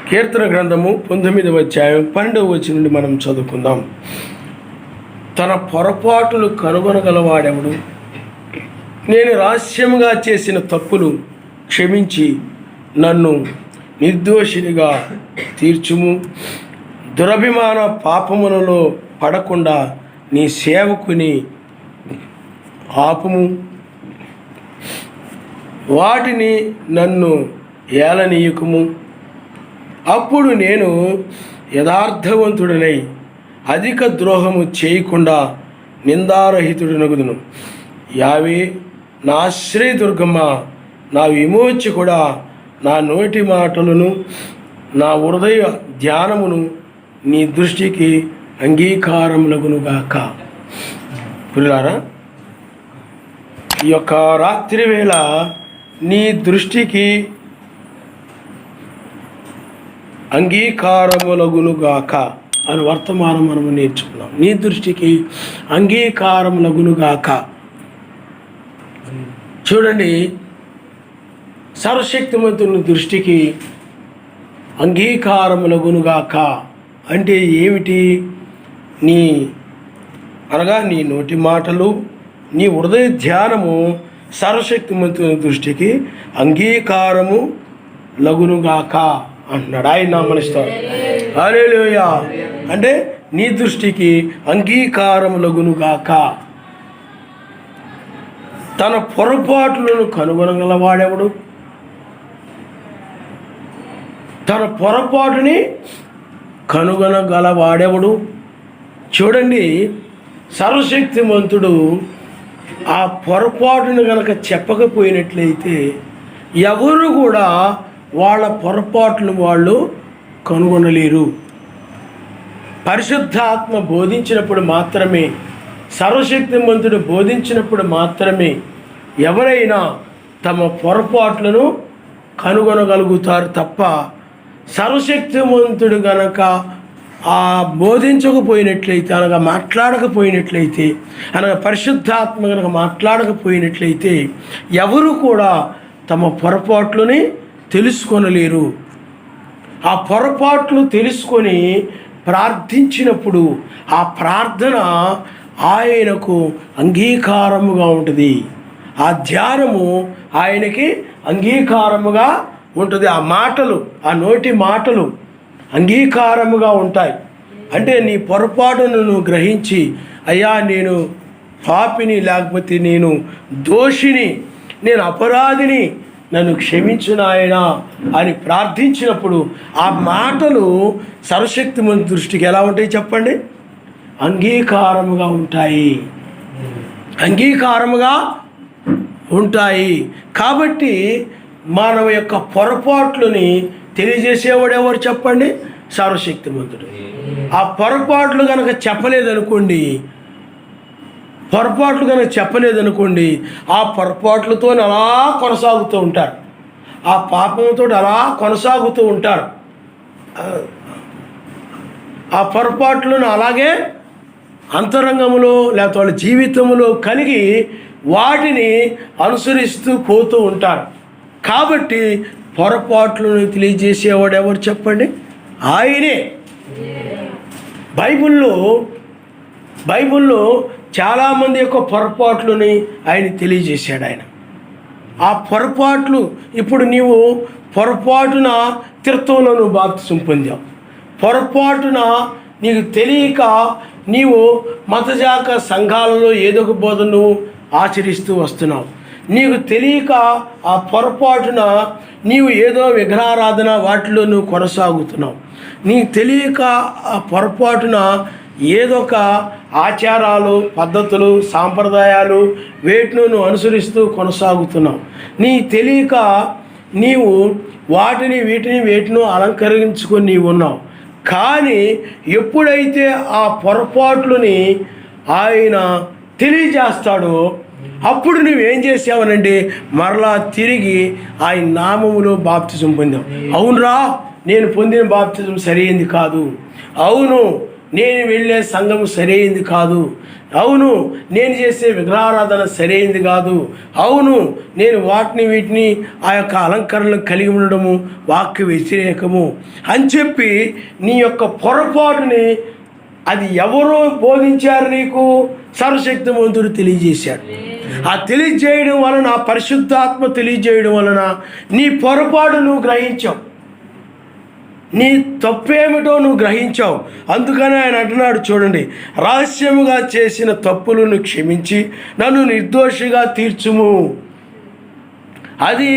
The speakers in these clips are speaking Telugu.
కీర్తన గ్రంథము 19వ అధ్యాయం 12వ వచనం నుండి మనం చదువుకుందాం. తన పొరపాటులు కనుగొనగలవాడెవడు? నేను రహస్యంగా చేసిన తప్పులు క్షమించి నన్ను నిర్దోషినిగా తీర్చుము. దురభిమాన పాపములలో పడకుండా నీ సేవకుని ఆపుము. వాటిని నన్ను ఏలనీయకుము. అప్పుడు నేను యథార్థవంతుడనై అధిక ద్రోహము చేయకుండా నిందారహితుడినగుదును. యావే నా ఆశ్రయదుర్గమ్మ, నా విమోచకుడా, నా నోటి మాటలను నా హృదయ ధ్యానమును నీ దృష్టికి అంగీకారములగునుగాక. పురులారా, ఈ యొక్క రాత్రి వేళ నీ దృష్టికి అంగీకారములగునుగాక అని వర్తమానం మనము నేర్చుకున్నాం. నీ దృష్టికి అంగీకారములగునుగాక. చూడండి, సర్వశక్తిమంతుని దృష్టికి అంగీకారములగునుగాక అంటే ఏమిటి? అనగా నీ నోటి మాటలు, నీ హృదయ ధ్యానము సర్వశక్తిమంతుని దృష్టికి అంగీకారము లగునుగాక అంటున్నాడు. ఆయన నామనిస్తాడు. హల్లెలూయా. అంటే నీ దృష్టికి అంగీకారములగునుగాక. తన పొరపాట్లను కనుగొనగలవాడెవడు? తన పొరపాటుని కనుగొనగలవాడెవడు? చూడండి, సర్వశక్తిమంతుడు ఆ పొరపాటును గనక చెప్పకపోయినట్లయితే ఎవరు కూడా వాళ్ళ పొరపాట్లను వాళ్ళు కనుగొనలేరు. పరిశుద్ధాత్మ బోధించినప్పుడు మాత్రమే, సర్వశక్తిమంతుడు బోధించినప్పుడు మాత్రమే ఎవరైనా తమ పొరపాట్లను కనుగొనగలుగుతారు తప్ప, సర్వశక్తిమంతుడు గనక బోధించకపోయినట్లయితే, అనగా మాట్లాడకపోయినట్లయితే, అనగా పరిశుద్ధాత్మ గనక మాట్లాడకపోయినట్లయితే ఎవరు కూడా తమ పొరపాట్లని తెలుసుకొనలేరు. ఆ పొరపాట్లు తెలుసుకొని ప్రార్థించినప్పుడు ఆ ప్రార్థన ఆయనకు అంగీకారముగా ఉంటుంది. ఆ ధ్యానము ఆయనకి అంగీకారముగా ఉంటుంది. ఆ మాటలు, ఆ నోటి మాటలు అంగీకారముగా ఉంటాయి. అంటే నీ పొరపాటును నువ్వు గ్రహించి, అయ్యా నేను పాపిని, లేకపోతే నేను దోషిని, నేను అపరాధిని, నన్ను క్షమించు నాయనా అని ప్రార్థించినప్పుడు ఆ మాటలు సర్వశక్తిమంతుని దృష్టికి ఎలా ఉంటాయి చెప్పండి? అంగీకారముగా ఉంటాయి. అంగీకారముగా ఉంటాయి. కాబట్టి మన యొక్క పొరపాట్లని తెలియజేసేవాడు ఎవరు చెప్పండి? సర్వశక్తిమంతుడు. ఆ పొరపాట్లు కనుక చెప్పలేదనుకోండి, ఆ పొరపాట్లతో అలా కొనసాగుతూ ఉంటారు. ఆ పాపంతో అలా కొనసాగుతూ ఉంటారు. ఆ పొరపాట్లను అలాగే అంతరంగంలో లేకపోతే వాళ్ళ జీవితంలో కలిగి వాటిని అనుసరిస్తూ పోతూ ఉంటారు. కాబట్టి పొరపాట్లను తెలియజేసేవాడు ఎవరు చెప్పండి? ఆయనే. బైబిల్లో చాలామంది యొక్క పొరపాట్లని ఆయన తెలియజేశాడు. ఆయన ఆ పొరపాట్లు, ఇప్పుడు నీవు పొరపాటున తీర్థంలో బాప్తిసం పొందావు, పొరపాటున నీకు తెలియక నీవు మతజాక సంఘాలలో ఏదో ఒక బోధను ఆచరిస్తూ వస్తున్నావు. నీకు తెలియక ఆ పొరపాటున నీవు ఏదో విగ్రహారాధన వాటిలో నువ్వు కొనసాగుతున్నావు. నీకు తెలియక ఆ పొరపాటున ఏదో ఒక ఆచారాలు, పద్ధతులు, సాంప్రదాయాలు వేటిను నువ్వు అనుసరిస్తూ కొనసాగుతున్నావు. నీ తెలియక నీవు వీటిని అలంకరించుకొని నీవు ఉన్నావు. కానీ ఎప్పుడైతే ఆ పొరపాట్లని ఆయన తెలియజేస్తాడో అప్పుడు నువ్వేం చేసావనంటే మరలా తిరిగి ఆయన నామములో బాప్తిజం పొందావు. అవునరా, నేను పొందిన బాప్తిజం సరైంది కాదు. అవును, నేను వెళ్ళే సంఘం సరైంది కాదు, అవును నేను చేసే విగ్రహారాధన సరైంది కాదు, అవును నేను వీటిని ఆ యొక్క అలంకరణలు కలిగి ఉండడము వాక్య వ్యతిరేకము అని చెప్పి నీ యొక్క పొరపాటుని అది ఎవరో బోధించారు నీకు? సర్వశక్తిమంతుడు తెలియజేశాడు. ఆ తెలియజేయడం వలన, పరిశుద్ధాత్మ తెలియజేయడం వలన నీ పొరపాటు నువ్వు గ్రహించావు, నీ తప్పేమిటో నువ్వు గ్రహించావు. అందుకని ఆయన అంటున్నాడు చూడండి, రహస్యముగా చేసిన తప్పులను క్షమించి నన్ను నిర్దోషిగా తీర్చుము. అది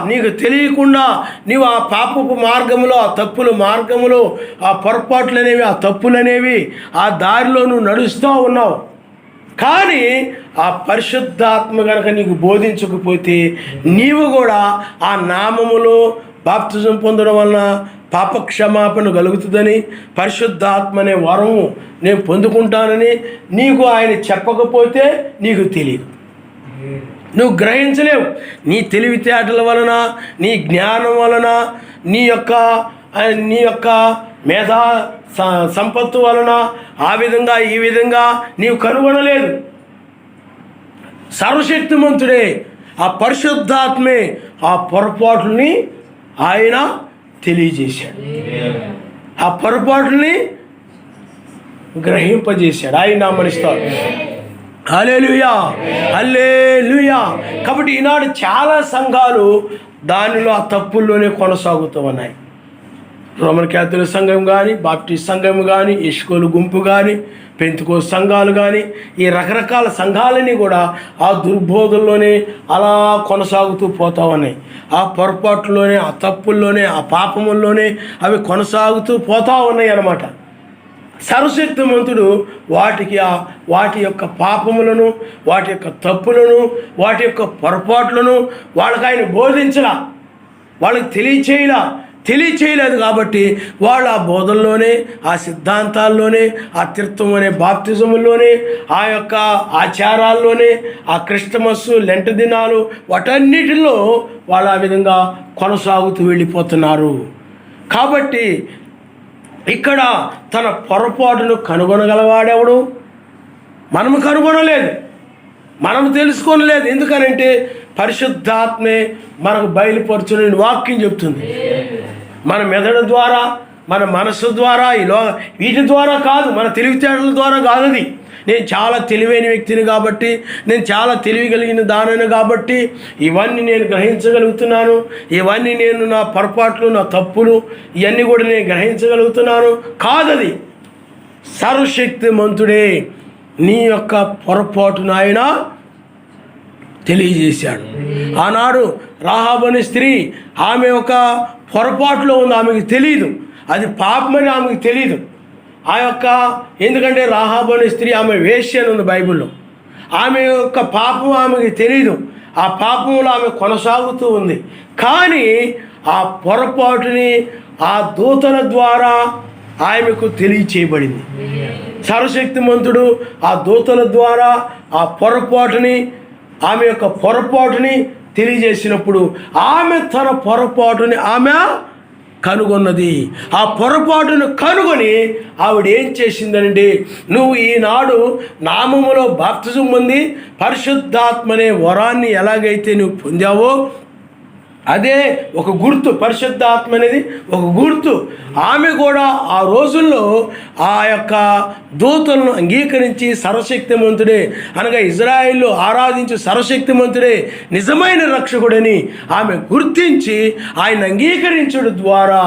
నీకు తెలియకుండా నీవు ఆ పాపపు మార్గములో, ఆ తప్పుల మార్గములో, ఆ పొరపాట్లు అనేవి, ఆ తప్పులు అనేవి, ఆ దారిలో నువ్వు నడుస్తూ ఉన్నావు. కానీ ఆ పరిశుద్ధాత్మ కనుక నీకు బోధించకపోతే నీవు కూడా ఆ నామములో బాప్తిజం పొందడం వలన పాపక్షమాపణ కలుగుతుందని, పరిశుద్ధాత్మ అనే వరము నేను పొందుకుంటానని నీకు ఆయన చెప్పకపోతే నీకు తెలియదు, నువ్వు గ్రహించలేవు. నీ తెలివితేటల వలన, నీ జ్ఞానం వలన, నీ యొక్క మేధా సంపత్తు వలన ఆ విధంగా ఈ విధంగా నీవు కనుగొనలేదు. సర్వశక్తిమంతుడే, ఆ పరిశుద్ధాత్మే ఆ పొరపాటుని ఆయన తెలియజేశాడు, ఆ పొరపాటుని గ్రహింపజేశాడు. ఆయన నామనిస్తాడు. హల్లెలూయా, హల్లెలూయా. కాబట్టి ఈనాడు చాలా సంఘాలు దానిలో ఆ తప్పుల్లోనే కొనసాగుతూ ఉన్నాయి. రోమన్ క్యాథలిక్ సంఘం కానీ, బాప్టిస్ట్ సంఘం కానీ, ఇష్కోలు గుంపు కానీ, పెంతుకోస్తు సంఘాలు కానీ, ఈ రకరకాల సంఘాలన్నీ కూడా ఆ దుర్బోధల్లోనే అలా కొనసాగుతూ పోతా ఉన్నాయి. ఆ పొరపాట్లోనే, ఆ తప్పుల్లోనే, ఆ పాపముల్లోనే అవి కొనసాగుతూ పోతూ ఉన్నాయి అన్నమాట. సర్వశక్తిమంతుడు వాటి యొక్క పాపములను, వాటి యొక్క తప్పులను, వాటి యొక్క పొరపాట్లను వాళ్ళకి ఆయన బోధించలా, వాళ్ళకి తెలియచేయలేదు. కాబట్టి వాళ్ళు ఆ బోధల్లోనే, ఆ సిద్ధాంతాల్లోనే, ఆ తీర్థం అనే బాప్తిజముల్లోనే, ఆ యొక్క ఆచారాల్లోనే, ఆ క్రిస్టమస్, లెంట దినాలు, వాటన్నిటిలో వాళ్ళు ఆ విధంగా కొనసాగుతూ వెళ్ళిపోతున్నారు. కాబట్టి ఇక్కడ తన పొరపాటును కనుగొనగలవాడెవడు? మనము కనుగొనలేదు, మనము తెలుసుకోనలేదు. ఎందుకనంటే పరిశుద్ధాత్మే మనకు బయలుపరచుని వాక్యం చెప్తుంది. మన మెదడు ద్వారా, మన మనస్సు ద్వారా, వీటి ద్వారా కాదు, మన తెలివితేటల ద్వారా కాదు. అది నేను చాలా తెలివైన వ్యక్తిని కాబట్టి, నేను చాలా తెలివి కలిగిన దానని కాబట్టి ఇవన్నీ నేను గ్రహించగలుగుతున్నాను, ఇవన్నీ నేను నా పొరపాట్లు, నా తప్పులు ఇవన్నీ కూడా నేను గ్రహించగలుగుతున్నాను కాదది. సర్వశక్తిమంతుడే నీ యొక్క పొరపాటును ఆయన తెలియజేశాడు. ఆనాడు రాహాబు అనే స్త్రీ, ఆమె ఒక పొరపాటులో ఉంది, ఆమెకు తెలియదు, అది పాపమని ఆమెకు తెలియదు. ఎందుకంటే రాహాబు అనే స్త్రీ ఆమె వేశ్య అని ఉంది బైబిల్లో. ఆమె యొక్క పాపం ఆమెకు తెలియదు, ఆ పాపంలో ఆమె కొనసాగుతూ ఉంది. కానీ ఆ పొరపాటుని ఆ దూతల ద్వారా ఆమెకు తెలియచేయబడింది. సర్వశక్తిమంతుడు ఆ దూతల ద్వారా ఆ పొరపాటుని, ఆమె యొక్క పొరపాటుని తెలియజేసినప్పుడు ఆమె తన పొరపాటుని ఆమె కనుగొన్నది. ఆ పొరపాటును కనుగొని ఆవిడ ఏం చేసిందంటే, నువ్వు ఈనాడు నామములో బాప్తిజం పొంది పరిశుద్ధాత్మనే వరాన్ని ఎలాగైతే నువ్వు పొందావో అదే ఒక గుర్తు. పరిశుద్ధాత్మ అనేది ఒక గుర్తు. ఆమె కూడా ఆ రోజుల్లో ఆ యొక్క దూతలను అంగీకరించి సర్వశక్తిమంతుడే అనగా ఇజ్రాయిల్లో ఆరాధించే సర్వశక్తిమంతుడే నిజమైన రక్షకుడని ఆమె గుర్తించి ఆయన అంగీకరించడం ద్వారా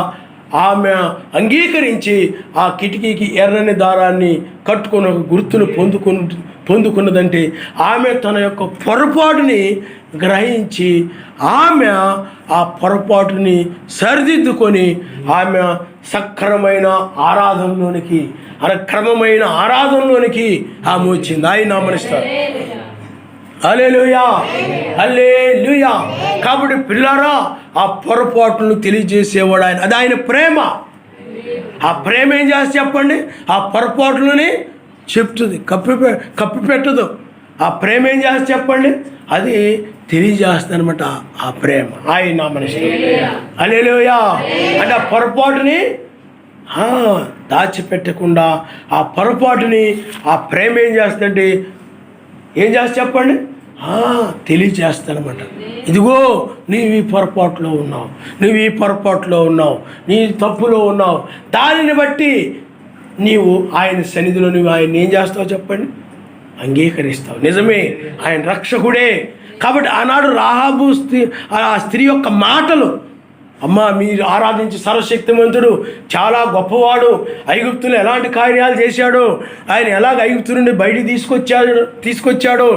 ఆమె అంగీకరించి ఆ కిటికీకి ఎర్రని దారాన్ని కట్టుకుని ఒక గుర్తును పొందుకున్నదంటే ఆమె తన యొక్క పొరపాటుని గ్రహించి ఆమె ఆ పొరపాటుని సరిదిద్దుకొని ఆమె సక్రమైన ఆరాధనలోనికి, క్రమమైన ఆరాధనలోనికి ఆమె వచ్చింది. ఆయన నామనిస్తారు. హల్లెలూయా, హల్లెలూయా. కాబట్టి పిల్లారా, ఆ పొరపాటును తెలియజేసేవాడు ఆయన. అది ఆయన ప్రేమ. ఆ ప్రేమ ఏం చేస్తే చెప్పండి, ఆ పొరపాట్లని చెప్తుంది, కప్పి పెట్టదు. ఆ ప్రేమ ఏం చేస్తే చెప్పండి, అది తెలియజేస్తుంది అనమాట. ఆ ప్రేమ ఆయన మనిషి. హల్లెలూయా. అంటే ఆ పొరపాటుని దాచిపెట్టకుండా ఆ పొరపాటుని ఆ ప్రేమ ఏం చేస్తుందంటే ఏం చేస్తా చెప్పండి, తెలియచేస్తానమాట. ఇదిగో నీవు ఈ పొరపాటులో ఉన్నావు, నువ్వు ఈ పొరపాటులో ఉన్నావు, నీ తప్పులో ఉన్నావు. దానిని బట్టి నీవు ఆయన సన్నిధిలో నువ్వు ఆయన ఏం చేస్తావు చెప్పండి, అంగీకరిస్తావు. నిజమే, ఆయన రక్షకుడే. కాబట్టి ఆనాడు రాహాబు ఆ స్త్రీ యొక్క మాటలు, అమ్మ మీరు ఆరాధించి సర్వశక్తిమంతుడు, చాలా గొప్పవాడు, ఐగుప్తులు ఎలాంటి కార్యాలు చేశాడో, ఆయన ఎలాగ ఐగుప్తు నుండి బయటికి తీసుకొచ్చాడో,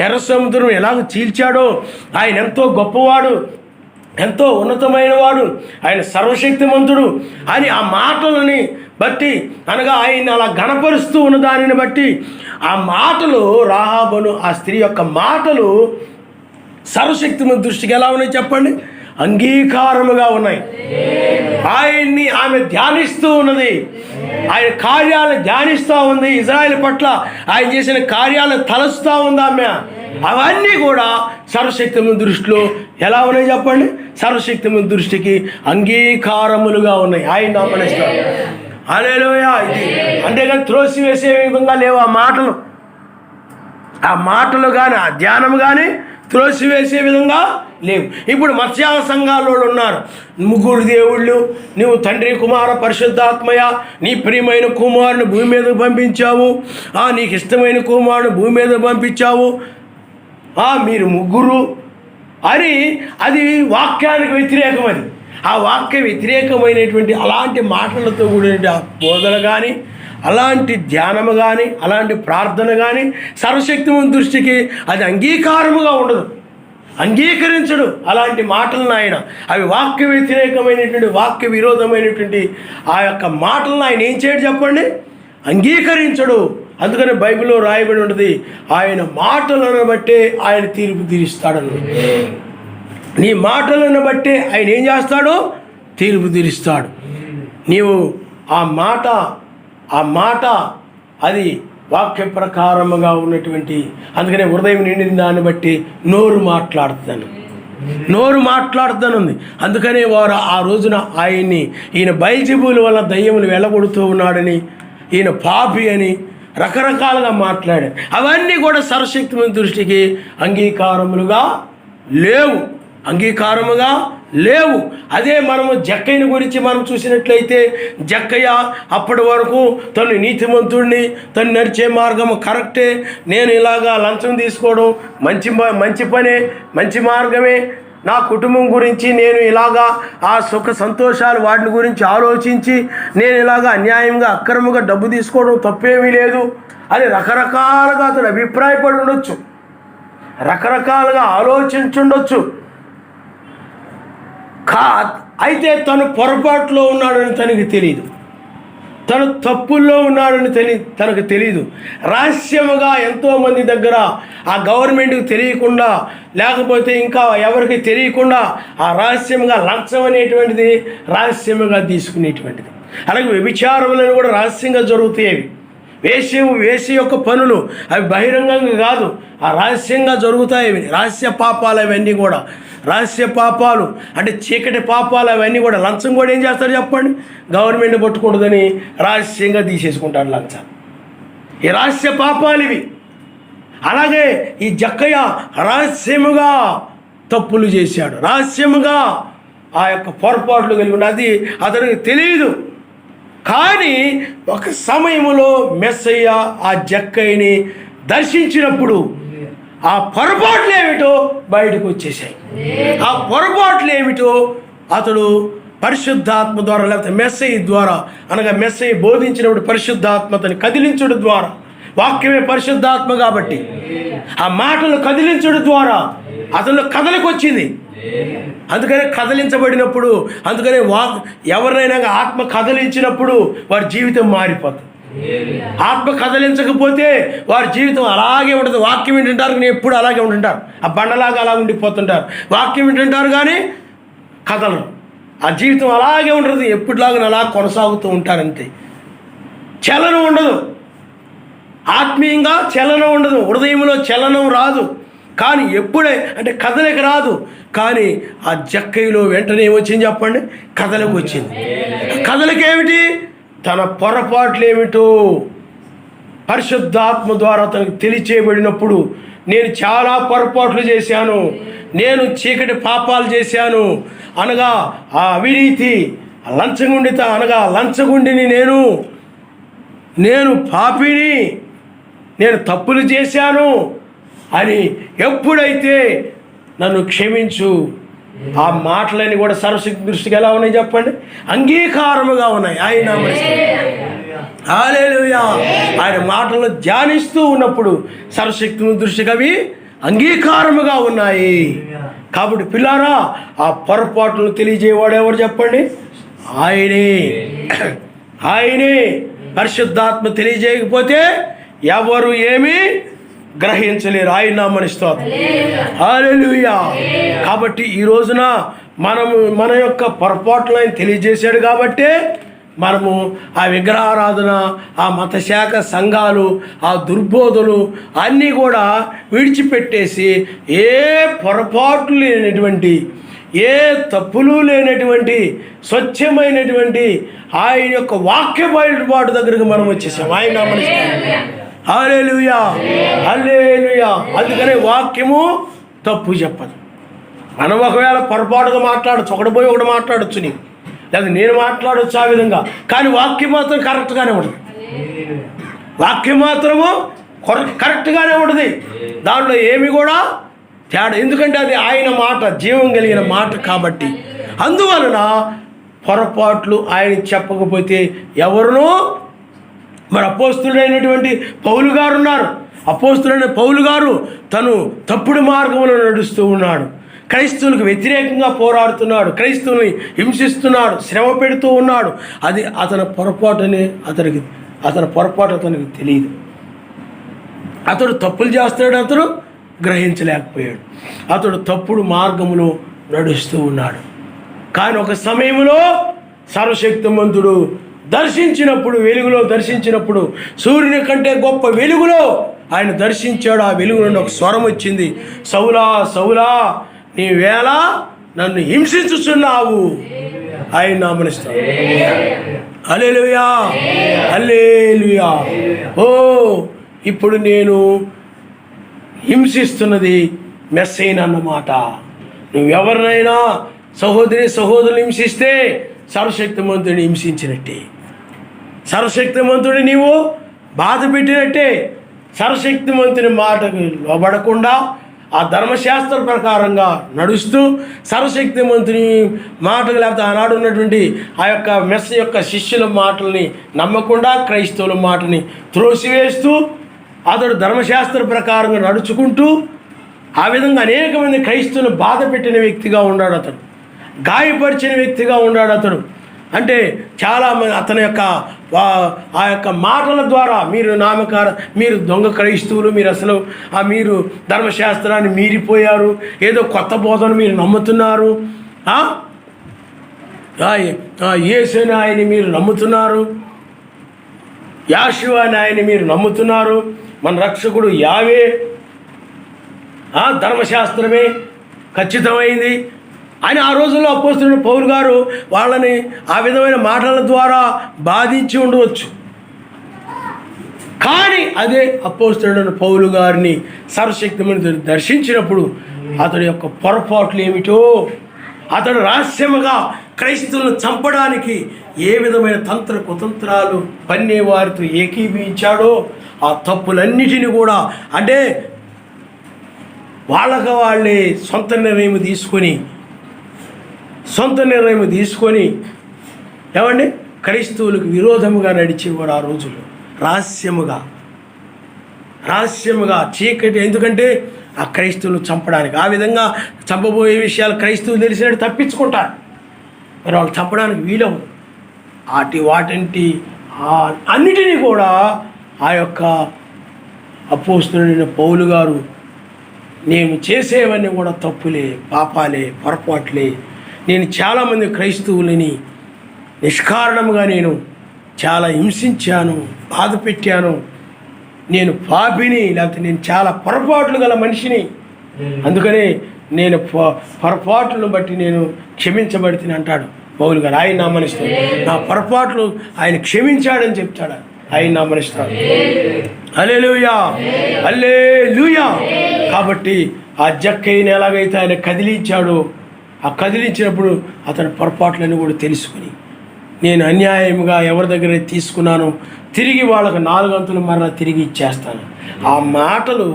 ఎర్ర సముద్రం ఎలాగ చీల్చాడో, ఆయన ఎంతో గొప్పవాడు, ఎంతో ఉన్నతమైన వాడు, ఆయన సర్వశక్తిమంతుడు అని ఆ మాటలని బట్టి, అనగా ఆయన అలా గణపరుస్తూ ఉన్న దానిని బట్టి ఆ మాటలు, రాహాబును ఆ స్త్రీ యొక్క మాటలు సర్వశక్తిమంతుడి దృష్టికి ఎలా ఉన్నాయి చెప్పండి, అంగీకారముగా ఉన్నాయి. ఆయన్ని ఆమె ధ్యానిస్తూ ఉన్నది, ఆయన కార్యాలను ధ్యానిస్తూ ఉంది, ఇజ్రాయెల్ పట్ల ఆయన చేసిన కార్యాలను తలస్తూ ఉంది ఆమె. అవన్నీ కూడా సర్వశక్తిమంతుడి దృష్టిలో ఎలా ఉన్నాయి చెప్పండి, సర్వశక్తిమంతుడి దృష్టికి అంగీకారములుగా ఉన్నాయి. ఆయన నామనిస్తాడు. హల్లెలూయా. ఇది అంతేగాని త్రోసివేసే విధంగా లేవు ఆ మాటలు. ఆ మాటలు కానీ ఆ ధ్యానం కానీ త్రోసివేసే విధంగా లేవు. ఇప్పుడు మత్స్యాల సంఘాల్లో ఉన్నారు, ముగ్గురు దేవుళ్ళు, నువ్వు తండ్రి కుమార పరిశుద్ధాత్మయ, నీ ప్రియమైన కుమారుని భూమి మీదకు పంపించావు, నీకు ఇష్టమైన కుమారుని భూమి మీదకు పంపించావు, మీరు ముగ్గురు అని అది వాక్యానికి వ్యతిరేకమని. ఆ వాక్య వ్యతిరేకమైనటువంటి అలాంటి మాటలతో కూడిన బోధన కానీ, అలాంటి ధ్యానము కానీ, అలాంటి ప్రార్థన కానీ సర్వశక్తిమంతుడి దృష్టికి అది అంగీకారముగా ఉండదు, అంగీకరించడు అలాంటి మాటలను ఆయన. అవి వాక్య వ్యతిరేకమైనటువంటి, వాక్య విరోధమైనటువంటి ఆ యొక్క మాటలను ఆయన ఏం చేయడు చెప్పండి, అంగీకరించడు. అందుకని బైబిల్లో రాయబడి ఉంటుంది, ఆయన మాటలను బట్టే ఆయన తీర్పు తీరుస్తాడని. నీ మాటలను బట్టే ఆయన ఏం చేస్తాడో తీర్పు తీరుస్తాడు. నీవు ఆ మాట అది వాక్య ప్రకారముగా ఉన్నటువంటి, అందుకనే హృదయం నిండిన దాన్ని బట్టి నోరు మాట్లాడుతానుంది. అందుకనే వారు ఆ రోజున ఈయన బయల్జెబూల్ వల్ల దయ్యములు వెళ్ళగొడుతూ ఉన్నాడని, ఈయన పాపి అని రకరకాలుగా మాట్లాడారు. అవన్నీ కూడా సర్వశక్తిమంతుడి దృష్టికి అంగీకారముగా లేవు. అదే మనము జక్కయ్యని గురించి మనం చూసినట్లయితే, జక్కయ్య అప్పటి వరకు తను నీతిమంతుడిని, తను నడిచే మార్గము కరెక్టే, నేను ఇలాగా లంచం తీసుకోవడం మంచి పనే, మంచి మార్గమే, నా కుటుంబం గురించి నేను ఇలాగా ఆ సుఖ సంతోషాలు వాటిని గురించి ఆలోచించి నేను ఇలాగా అన్యాయంగా అక్రమంగా డబ్బు తీసుకోవడం తప్పేమీ లేదు అని రకరకాలుగా అతను అభిప్రాయపడి ఉండొచ్చు, రకరకాలుగా ఆలోచించుండొచ్చు. అయితే తను పొరపాటులో ఉన్నాడని తనకి తెలియదు, తను తప్పుల్లో ఉన్నాడని తనకు తెలియదు. రహస్యముగా ఎంతోమంది దగ్గర ఆ గవర్నమెంట్కి తెలియకుండా, లేకపోతే ఇంకా ఎవరికి తెలియకుండా ఆ రహస్యంగా లంచం అనేటువంటిది రహస్యముగా తీసుకునేటువంటిది. అలాగే వ్యభిచారములను కూడా రహస్యంగా జరుగుతాయి. వేసి యొక్క పనులు అవి బహిరంగంగా కాదు, ఆ రహస్యంగా జరుగుతాయి. రహస్య పాపాలు అవన్నీ కూడా, రహస్య పాపాలు అంటే చీకటి పాపాలు అవన్నీ కూడా. లంచం కూడా ఏం చేస్తారు చెప్పండి, గవర్నమెంట్ పట్టుకూడదని రహస్యంగా తీసేసుకుంటారు లంచం. ఈ రహస్య పాపాలు ఇవి. అలాగే ఈ జక్కయ్య రహస్యముగా తప్పులు చేశాడు, రహస్యముగా ఆ యొక్క పొరపాట్లు కలిగి ఉన్నది, అది అతనికి తెలియదు. కానీ ఒక సమయంలో మెస్సయ్య ఆ జక్కయ్యని దర్శించినప్పుడు ఆ పొరపాట్లు ఏమిటో బయటకు వచ్చేసాయి. ఆ పొరపాట్లు ఏమిటో అతడు పరిశుద్ధాత్మ ద్వారా, లేకపోతే మెస్సయ్య ద్వారా, అనగా మెస్సయ్య బోధించినప్పుడు పరిశుద్ధాత్మతని కదిలించడం ద్వారా, వాక్యమే పరిశుద్ధాత్మ కాబట్టి ఆ మాటలు కదిలించడం ద్వారా అతను కథలకు వచ్చింది. అందుకనే కదిలించబడినప్పుడు, అందుకనే ఎవరినైనా ఆత్మ కదిలించినప్పుడు వారి జీవితం మారిపోతుంది. ఆత్మ కదిలించకపోతే వారి జీవితం అలాగే ఉంటుంది. వాక్యం వింటుంటారు కానీ ఎప్పుడు అలాగే ఉంటుంటారు, ఆ బండలాగా అలా ఉండిపోతుంటారు. వాక్యం వింటుంటారు కానీ కథలు, ఆ జీవితం అలాగే ఉంటుంది, ఎప్పుడులాగా అలా కొనసాగుతూ ఉంటారంతే. చలనం ఉండదు, ఆత్మీయంగా చలనం ఉండదు, హృదయంలో చలనం రాదు. కానీ ఎప్పుడే అంటే కథలకు రాదు. కానీ ఆ జక్కయ్యలో వెంటనే ఏమొచ్చింది చెప్పండి, కథలకు వచ్చింది. కథలకు ఏమిటి, తన పొరపాట్లు ఏమిటో పరిశుద్ధాత్మ ద్వారా తనకు తెలియచేయబడినప్పుడు, నేను చాలా పొరపాట్లు చేశాను, నేను చీకటి పాపాలు చేశాను అనగా ఆ అవినీతి, లంచగొండిత అనగా లంచగొండిని, నేను పాపిని, నేను తప్పులు చేశాను అని ఎప్పుడైతే నన్ను క్షమించు, ఆ మాటలన్నీ కూడా సర్వశక్తి దృష్టికి ఎలా ఉన్నాయి చెప్పండి? అంగీకారముగా ఉన్నాయి. ఆయన హల్లెలూయా. ఆయన మాటలను ధ్యానిస్తూ ఉన్నప్పుడు సర్వశక్తి దృష్టికి అవి అంగీకారముగా ఉన్నాయి. కాబట్టి పిల్లారా, ఆ పొరపాటును తెలియజేయవాడు ఎవరు చెప్పండి? ఆయనే. పరిశుద్ధాత్మ తెలియజేయకపోతే ఎవరు ఏమీ గ్రహించలేరు. ఆయన నామమున స్తోత్రం. హల్లెలూయా. కాబట్టి ఈ రోజున మన యొక్క పొరపాట్లు ఆయన తెలియజేశాడు కాబట్టే మనము ఆ విగ్రహారాధన, ఆ మతశాఖ సంఘాలు, ఆ దుర్బోధలు అన్నీ కూడా విడిచిపెట్టేసి ఏ పొరపాట్లు లేనటువంటి, ఏ తప్పులు లేనటువంటి స్వచ్ఛమైనటువంటి ఆయన యొక్క వాక్య బయలుబాటు దగ్గరకు మనం వచ్చేసాం. ఆయన నామమున హల్లెలూయా, హల్లెలూయా. అందుకనే వాక్యము తప్పు చెప్పదు. మనం ఒకవేళ పొరపాటుగా మాట్లాడచ్చు, ఒకటి పోయి ఒకటి మాట్లాడచ్చు, నీకు లేదా నేను మాట్లాడచ్చు ఆ విధంగా, కానీ వాక్యం మాత్రం కరెక్ట్గానే ఉంటుంది. వాక్యం మాత్రము కరెక్ట్గానే ఉంటుంది, దాంట్లో ఏమి కూడా తేడా. ఎందుకంటే అది ఆయన మాట, జీవం కలిగిన మాట కాబట్టి. అందువలన పొరపాట్లు ఆయన చెప్పకపోతే ఎవరునూ, మరి అపోస్తుడైనటువంటి పౌలు గారు ఉన్నారు. అపోస్తుడైన పౌలు గారు తను తప్పుడు మార్గంలో నడుస్తూ ఉన్నాడు, క్రైస్తవులకు వ్యతిరేకంగా పోరాడుతున్నాడు, క్రైస్తవుల్ని హింసిస్తున్నాడు, శ్రమ పెడుతూ ఉన్నాడు. అది అతని పొరపాటు అతనికి తెలియదు. అతడు తప్పులు చేస్తాడు, అతడు గ్రహించలేకపోయాడు. అతడు తప్పుడు మార్గంలో నడుస్తూ ఉన్నాడు. కానీ ఒక సమయంలో సర్వశక్తిమంతుడు దర్శించినప్పుడు, వెలుగులో దర్శించినప్పుడు, సూర్యుని కంటే గొప్ప వెలుగులో ఆయన దర్శించాడు. ఆ వెలుగు నుండి ఒక స్వరం వచ్చింది, సౌలా సౌలా, నీ వేళ నన్ను హింసించుచున్నావు. ఆయన నామమున హల్లెలూయా, హల్లెలూయా. ఓ, ఇప్పుడు నేను హింసిస్తున్నది మెస్సైన అన్నమాట. నువ్వెవరినైనా సహోదరులు హింసిస్తే సర్వశక్తిమంతుడిని హింసించినట్టే, సర్వశక్తిమంతుడి నీవు బాధ పెట్టినట్టే. సర్వశక్తిమంతుని మాటకు లోబడకుండా ఆ ధర్మశాస్త్ర ప్రకారంగా నడుస్తూ, సర్వశక్తిమంతుని మాటలు లేకపోతే ఆనాడు ఉన్నటువంటి ఆ యొక్క మెస్స యొక్క శిష్యుల మాటల్ని నమ్మకుండా క్రైస్తవుల మాటని త్రోసివేస్తూ, అతడు ధర్మశాస్త్ర ప్రకారంగా నడుచుకుంటూ ఆ విధంగా అనేక మంది క్రైస్తవులను బాధ పెట్టిన వ్యక్తిగా ఉన్నాడు. అతడు గాయపరిచిన వ్యక్తిగా ఉన్నాడు. అతడు అంటే చాలామంది అతని యొక్క ఆ యొక్క మాటల ద్వారా మీరు దొంగ క్రైస్తవులు, మీరు అసలు మీరు ధర్మశాస్త్రాన్ని మీరిపోయారు, ఏదో కొత్త బోధన మీరు నమ్ముతున్నారు, యేసుని ఆయన్ని మీరు నమ్ముతున్నారు, యాషువా ఆయన్ని మీరు నమ్ముతున్నారు, మన రక్షకుడు యావే, ధర్మశాస్త్రమే ఖచ్చితమైంది అని ఆ రోజుల్లో అపోస్తలుడైన పౌలు గారు వాళ్ళని ఆ విధమైన మాటల ద్వారా బాధించి ఉండవచ్చు. కానీ అదే అపోస్తలుడైన పౌలు గారిని సర్వశక్తిమంతుడు దర్శించినప్పుడు అతడి యొక్క పొరపాట్లు ఏమిటో, అతడు రహస్యముగా క్రైస్తవులను చంపడానికి ఏ విధమైన తంత్ర కుతంత్రాలు పన్నేవారితో ఏకీభవించాడో ఆ తప్పులన్నిటినీ కూడా, అంటే వాళ్ళే సొంత నిర్ణయం తీసుకొని ఏమండి క్రైస్తవులకు విరోధముగా నడిచేవాడు ఆ రోజుల్లో. రహస్యముగా చీకటి, ఎందుకంటే ఆ క్రైస్తవులు చంపడానికి, ఆ విధంగా చంపబోయే విషయాలు క్రైస్తవులు తెలిసినట్టు తప్పించుకుంటారు, మరి వాళ్ళు చంపడానికి వీలవు. వాటి అన్నిటినీ కూడా ఆ యొక్క అపోస్తలుడైన పౌలు గారు, నేను చేసేవన్నీ కూడా తప్పులే, పాపాలే, పొరపాట్లే, నేను చాలామంది క్రైస్తవులని నిష్కారణంగా నేను చాలా హింసించాను, బాధ పెట్టాను, నేను పాపిని, లేకపోతే నేను చాలా పొరపాట్లు గల మనిషిని, అందుకనే నేను పొరపాట్లను బట్టి నేను క్షమించబడితే అంటాడు. పౌలు గారు. ఆయన నామనిస్తాడు. నా పొరపాట్లు ఆయన క్షమించాడని చెప్తాడు. ఆయన నామనిస్తాడు. హల్లెలూయా, హల్లెలూయా. కాబట్టి ఆ జక్కయ్యని ఎలాగైతే ఆయన కదిలించాడో, ఆ కదిలించినప్పుడు అతని పొరపాట్లన్నీ కూడా తెలుసుకుని, నేను అన్యాయంగా ఎవరి దగ్గర తీసుకున్నానో తిరిగి వాళ్ళకు 4 అంతులు మరలా తిరిగి ఇచ్చేస్తాను. ఆ మాటలు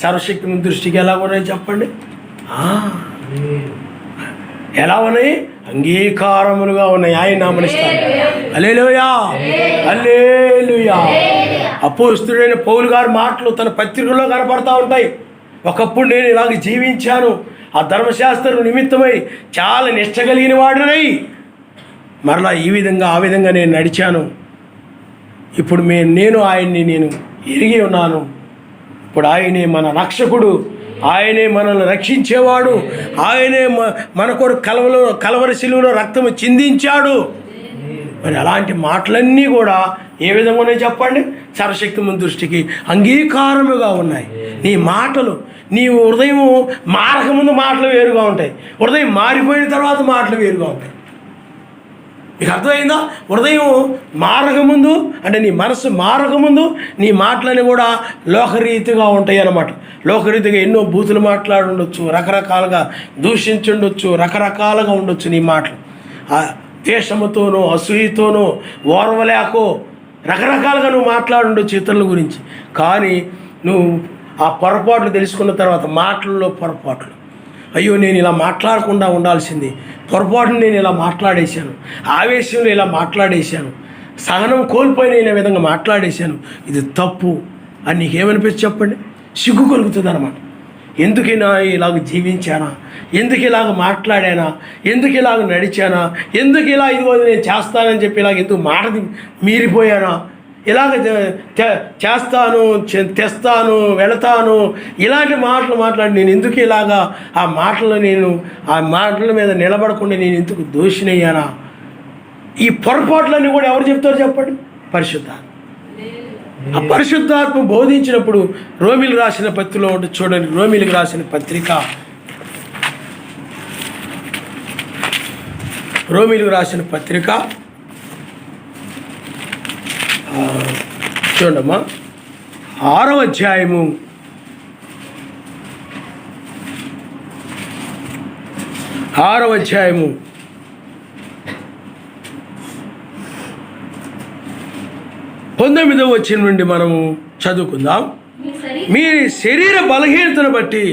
సర్వశక్తి దృష్టికి ఎలా ఉన్నాయి చెప్పండి? ఎలా ఉన్నాయి? అంగీకారములుగా ఉన్నాయి. ఆయన నామనిస్తాడు. హల్లెలూయా, హల్లెలూయా. అపోస్తలుడైన పౌలు గారి మాటలు తన పత్రికల్లో కనపడతా ఉంటాయి. ఒకప్పుడు నేను ఇలాగ జీవించాను, ఆ ధర్మశాస్త్రం నిమిత్తమై చాలా నిష్ట కలిగిన వాడినై మరలా ఈ విధంగా ఆ విధంగా నేను నడిచాను. ఇప్పుడు నేను ఆయన్ని నేను ఎరిగి ఉన్నాను. ఇప్పుడు ఆయనే మన రక్షకుడు, ఆయనే మనల్ని రక్షించేవాడు, ఆయనే మన కొరకు కలవరి శిలువలో రక్తము చిందించాడు. మరి అలాంటి మాటలన్నీ కూడా ఏ విధంగా ఉన్నాయి చెప్పండి? సర్వశక్తి దృష్టికి అంగీకారముగా ఉన్నాయి. నీ మాటలు, నీ హృదయం మారకముందు మాటలు వేరుగా ఉంటాయి, హృదయం మారిపోయిన తర్వాత మాటలు వేరుగా ఉంటాయి. మీకు అర్థమైందా? హృదయం మారకముందు అంటే నీ మనసు మారకముందు నీ మాటలని కూడా లోకరీతిగా ఉంటాయి అన్నమాట. లోకరీతిగా ఎన్నో బూతులు మాట్లాడి ఉండొచ్చు, రకరకాలుగా దూషించుండొచ్చు, రకరకాలుగా ఉండొచ్చు నీ మాటలు. ద్వేషముతోనో, అసూయతోనో, ఓర్వలేకో రకరకాలుగా నువ్వు మాట్లాడి ఉండొచ్చు ఇతరుల గురించి. కానీ నువ్వు ఆ పొరపాట్లు తెలుసుకున్న తర్వాత, మాటల్లో పొరపాట్లు, అయ్యో నేను ఇలా మాట్లాడకుండా ఉండాల్సింది, పొరపాటును నేను ఇలా మాట్లాడేశాను, ఆవేశంలో ఇలా మాట్లాడేశాను, సహనం కోల్పోయి నేను ఈ విధంగా మాట్లాడేశాను, ఇది తప్పు అని నీకేమనిపిస్తుంది చెప్పండి? సిగ్గు కలుగుతుంది అన్నమాట. ఎందుకైనా ఇలాగ జీవించానా, ఎందుకు ఇలాగ మాట్లాడానా, ఎందుకు ఇలాగ నడిచానా, ఎందుకు ఇలా ఇదిగో నేను చేస్తానని చెప్పి ఇలాగ ఎందుకు మాట మీరిపోయానా, ఇలాగ చేస్తాను, తెస్తాను, వెళతాను, ఇలాంటి మాటలు మాట్లాడి నేను ఎందుకు ఇలాగా ఆ మాటల మీద నిలబడకుండా నేను ఎందుకు దోషినయ్యానా? ఈ పొరపాట్లన్నీ కూడా ఎవరు చెప్తారు చెప్పండి? పరిశుద్ధాత్మ. ఆ పరిశుద్ధాత్మ బోధించినప్పుడు రోమిలకు రాసిన పత్రికలో ఉంటుంది చూడండి. రోమిలకు రాసిన పత్రిక, రోమిలకు రాసిన పత్రిక చూడమ్మా, 6వ అధ్యాయము 6వ అధ్యాయము 19వ వచనం నుండి మనము చదువుకుందాం. మీ శరీర బలహీనతను బట్టి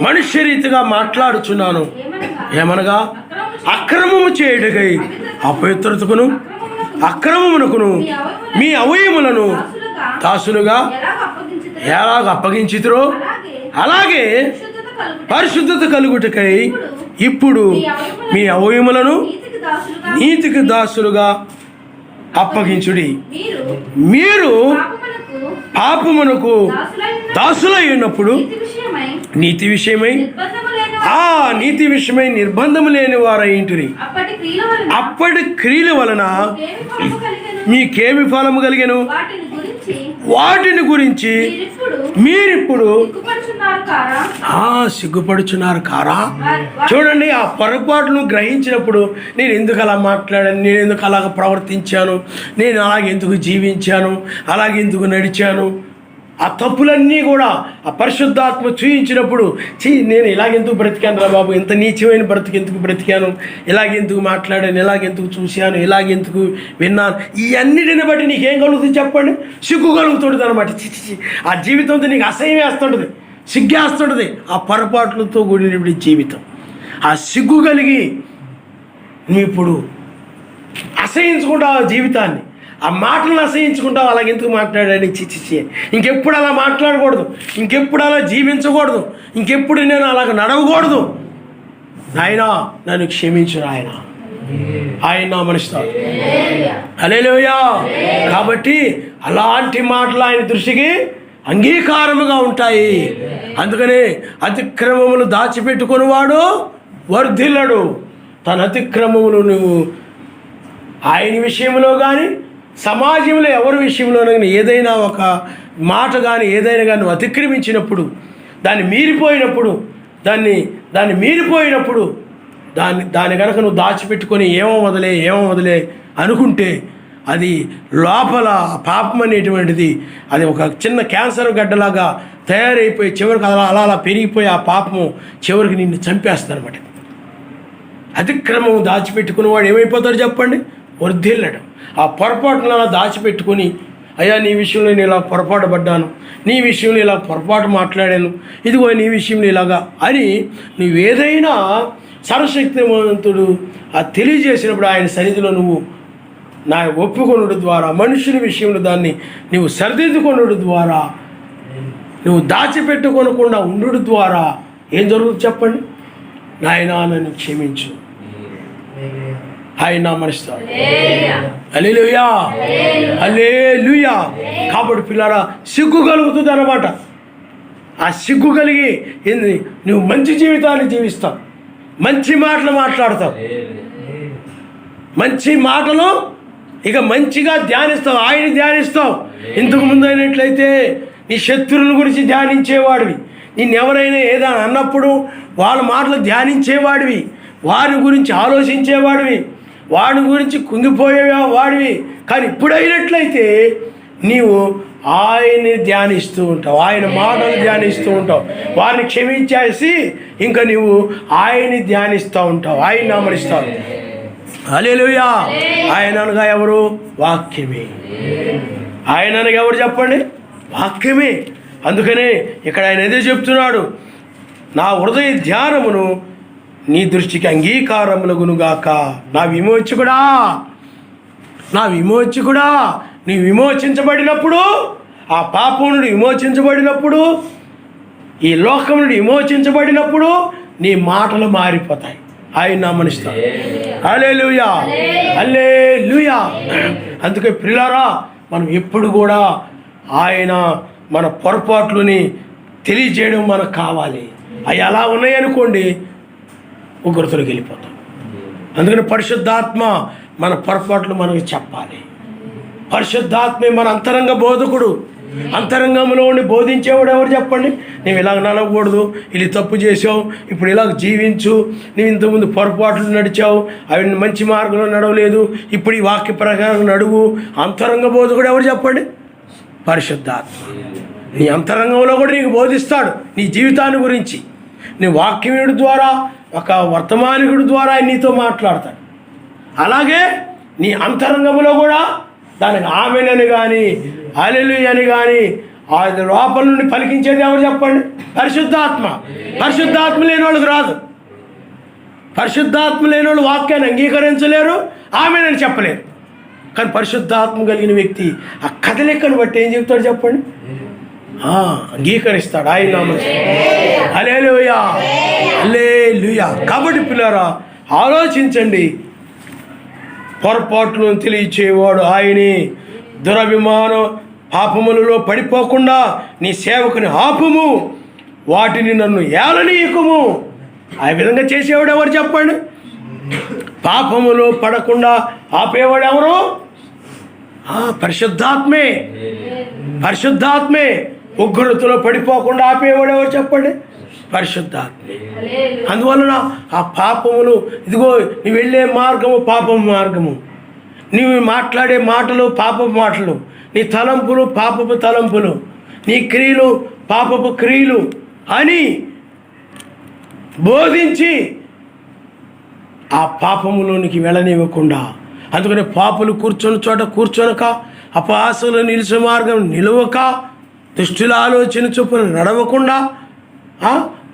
మనుష్య రీతిగా మాట్లాడుచున్నాను. ఏమనగా అక్రమము చేయుటకై అపవిత్రతకును అక్రమమునకును మీ అవయములను దాసులుగా ఎలాగ అప్పగించితురో అలాగే పరిశుద్ధత కలుగుటకై ఇప్పుడు మీ అవయములను నీతికి దాసులుగా అప్పగించుడి. మీరు పాపమునకు దాసులై ఉన్నప్పుడు నీతి విషయమై నీతి విషయమై నిర్బంధము లేని వారైంటిరి. అప్పటి క్రియల వలన మీకేమి ఫలము కలిగెను? వాటిని గురించి మీరిప్పుడు సిగ్గుపడుచున్నారు కారా? చూడండి, ఆ పొరపాటును గ్రహించినప్పుడు నేను ఎందుకు అలా మాట్లాడాను, నేను ఎందుకు అలాగ ప్రవర్తించాను, నేను అలాగెందుకు జీవించాను, అలాగెందుకు నడిచాను, ఆ తప్పులన్నీ కూడా ఆ పరిశుద్ధాత్మ చూయించినప్పుడు నేను ఇలాగెందుకు బ్రతికాను రా బాబు, ఇంత నీచమైన ఎందుకు బ్రతికాను, ఇలాగెందుకు మాట్లాడాను, ఇలాగెందుకు చూశాను, ఇలాగెందుకు విన్నాను, ఈ అన్నిటిని బట్టి నీకేం కలుగుతుంది చెప్పండి? సిగ్గు కలుగుతుంటుంది అనమాట. ఆ జీవితంతో నీకు అసహ్యం వేస్తుంటుంది, సిగ్గేస్తుంటుంది. ఆ పొరపాట్లతో కూడినప్పుడు జీవితం, ఆ సిగ్గు కలిగి నువ్వు ఇప్పుడు అసహించుకుంటావు ఆ జీవితాన్ని, ఆ మాటలను అసహించుకుంటావు. అలాగెందుకు మాట్లాడాను, చిచ్చి ఇంకెప్పుడు అలా మాట్లాడకూడదు, ఇంకెప్పుడు అలా జీవించకూడదు, ఇంకెప్పుడు నేను అలాగ నడవకూడదు. నాయనా నన్ను క్షమించు నాయన, ఆయన మనిషిస్తాడు. హల్లెలూయా. కాబట్టి అలాంటి మాటలు ఆయన దృష్టికి అంగీకారముగా ఉంటాయి. అందుకనే అతిక్రమములు దాచిపెట్టుకునేవాడు వర్ధిల్లడు. తన అతిక్రమములు నువ్వు ఆయన విషయంలో కానీ సమాజంలో ఎవరి విషయంలో కానీ ఏదైనా ఒక మాట కానీ ఏదైనా కానీ నువ్వు అతిక్రమించినప్పుడు, దాన్ని మీరిపోయినప్పుడు దాని కనుక నువ్వు దాచిపెట్టుకొని ఏమో వదిలే అనుకుంటే అది లోపల పాపం అనేటువంటిది అది ఒక చిన్న క్యాన్సర్ గడ్డలాగా తయారైపోయి చివరికి అలా పెరిగిపోయి ఆ పాపము చివరికి నిన్ను చంపేస్తుంది అనమాట. అతిక్రమం దాచిపెట్టుకుని వాడు ఏమైపోతాడు చెప్పండి? వర్ధిల్లడం. ఆ పొరపాటును అలా దాచిపెట్టుకొని, అయ్యా నీ విషయంలో నేను ఇలా పొరపాటు పడ్డాను, నీ విషయంలో ఇలా పొరపాటు మాట్లాడాను, ఇదిగో నీ విషయంలో ఇలాగా అని నువ్వేదైనా సర్వశక్తివంతుడు తెలియజేసినప్పుడు ఆయన సన్నిధిలో నువ్వు నా ఒప్పుకొనుడు ద్వారా, మనుషుల విషయంలో దాన్ని నువ్వు సరిదిద్దుకొనుడు ద్వారా, నువ్వు దాచిపెట్టుకొనకుండా ఉండు ద్వారా ఏం జరుగుతుంది చెప్పండి? నాయనా నన్ను క్షమించు, ఆయన నామనిస్తాడు. హల్లెలూయా, హల్లెలూయా. కాబట్టి పిల్లరా సిగ్గు కలుగుతుంది అన్నమాట. ఆ సిగ్గు కలిగి ఏంది? నువ్వు మంచి జీవితాన్ని జీవిస్తావు, మంచి మాటలు మాట్లాడతావు, మంచి మాటలు ఇక మంచిగా ధ్యానిస్తావు, ఆయన ధ్యానిస్తావు. ఇంతకు ముందు అయినట్లయితే నీ శత్రువుల గురించి ధ్యానించేవాడివి, నిన్నెవరైనా ఏదైనా అన్నప్పుడు వాళ్ళ మాటలు ధ్యానించేవాడివి, వారి గురించి ఆలోచించేవాడివి, వాడి గురించి కుంగిపోయేవాడివి. కానీ ఇప్పుడైనట్లయితే నీవు ఆయన్ని ధ్యానిస్తూ ఉంటావు, ఆయన మాటలు ధ్యానిస్తూ ఉంటావు, వారిని క్షమించేసి ఇంకా నీవు ఆయన్ని ధ్యానిస్తూ ఉంటావు, ఆయన నామనిస్తావు. హల్లెలూయా. ఆయన అనగా ఎవరు? వాక్యమే. ఆయన అనగా ఎవరు చెప్పండి? వాక్యమే. అందుకనే ఇక్కడ ఆయన ఏదో చెప్తున్నాడు, నా హృదయ ధ్యానమును నీ దృష్టికి అంగీకారములగునుగాక. నా విమోచకుడా, నీ విమోచించబడినప్పుడు, ఆ పాపం నుండి విమోచించబడినప్పుడు, ఈ లోకం నుండి విమోచించబడినప్పుడు నీ మాటలు మారిపోతాయి. ఆయన నామనిస్తాడు. హల్లెలూయా, హల్లెలూయా. అందుకే ప్రియులారా మనం ఎప్పుడు కూడా ఆయన మన పొరపాట్లని తెలియజేయడం మనకు కావాలి. అవి అలా ఉన్నాయనుకోండి ఉగ్రతలోకి వెళ్ళిపోతాం. అందుకని పరిశుద్ధాత్మ మన పొరపాట్లు మనకు చెప్పాలి. పరిశుద్ధాత్మే మన అంతరంగ బోధకుడు. అంతరంగంలో ఉండి బోధించేవాడు ఎవరు చెప్పండి? నువ్వు ఇలాగ నడవకూడదు, ఇది తప్పు చేసావు, ఇప్పుడు ఇలాగ జీవించు, నువ్వు ఇంతకుముందు పొరపాట్లు నడిచావు, అవి మంచి మార్గంలో నడవలేదు, ఇప్పుడు ఈ వాక్య ప్రకారం నడువు. అంతరంగ బోధకుడు ఎవరు చెప్పండి? పరిశుద్ధాత్మ. నీ అంతరంగంలో కూడా నీకు బోధిస్తాడు నీ జీవితాన్ని గురించి. నీ వాక్యముడి ద్వారా, ఒక వర్తమానికుడి ద్వారా ఆయన నీతో మాట్లాడతాడు. అలాగే నీ అంతరంగంలో కూడా దానికి ఆమెనని కానీ హల్లెలూయా అని కానీ ఆ లోపల నుండి పలికించేది ఎవరు చెప్పండి? పరిశుద్ధాత్మ. పరిశుద్ధాత్మ లేని వాళ్ళకి రాదు. పరిశుద్ధాత్మ లేని వాళ్ళు వాక్యాన్ని అంగీకరించలేరు, ఆమెనని చెప్పలేరు. కానీ పరిశుద్ధాత్మ కలిగిన వ్యక్తి ఆ కదలికను బట్టి ఏం చెప్తాడు చెప్పండి? అంగీకరిస్తాడు. ఆయన నామం. హల్లెలూయా, హల్లెలూయా. కాబట్టి పిల్లరా ఆలోచించండి, పొరపాటును తెలియచేవాడు ఆయనే. దురభిమానం పాపములలో పడిపోకుండా నీ సేవకుని ఆపుము, వాటిని నన్ను ఏలనీయకుము. ఆ విధంగా చేసేవాడు ఎవరు చెప్పండి? పాపములో పడకుండా ఆపేవాడు ఎవరు? పరిశుద్ధాత్మే. పరిశుద్ధాత్మే. ఉగ్రతలో పడిపోకుండా ఆపేవాడు ఎవరు చెప్పండి? పరిశుద్ధాత్మే. అందువలన ఆ పాపములు, ఇదిగో నువ్వు వెళ్ళే మార్గము పాపం మార్గము, నీవు మాట్లాడే మాటలు పాపపు మాటలు, నీ తలంపులు పాపపు తలంపులు, నీ క్రియలు పాపపు క్రియలు అని బోధించి ఆ పాపములోనికి వెళ్ళనివ్వకుండా, అందుకని పాపులు కూర్చొని చోట కూర్చొనక, అపహాసలు నిలిచే మార్గం నిలవక, దుష్టుల ఆలోచన చొప్పున నడవకుండా,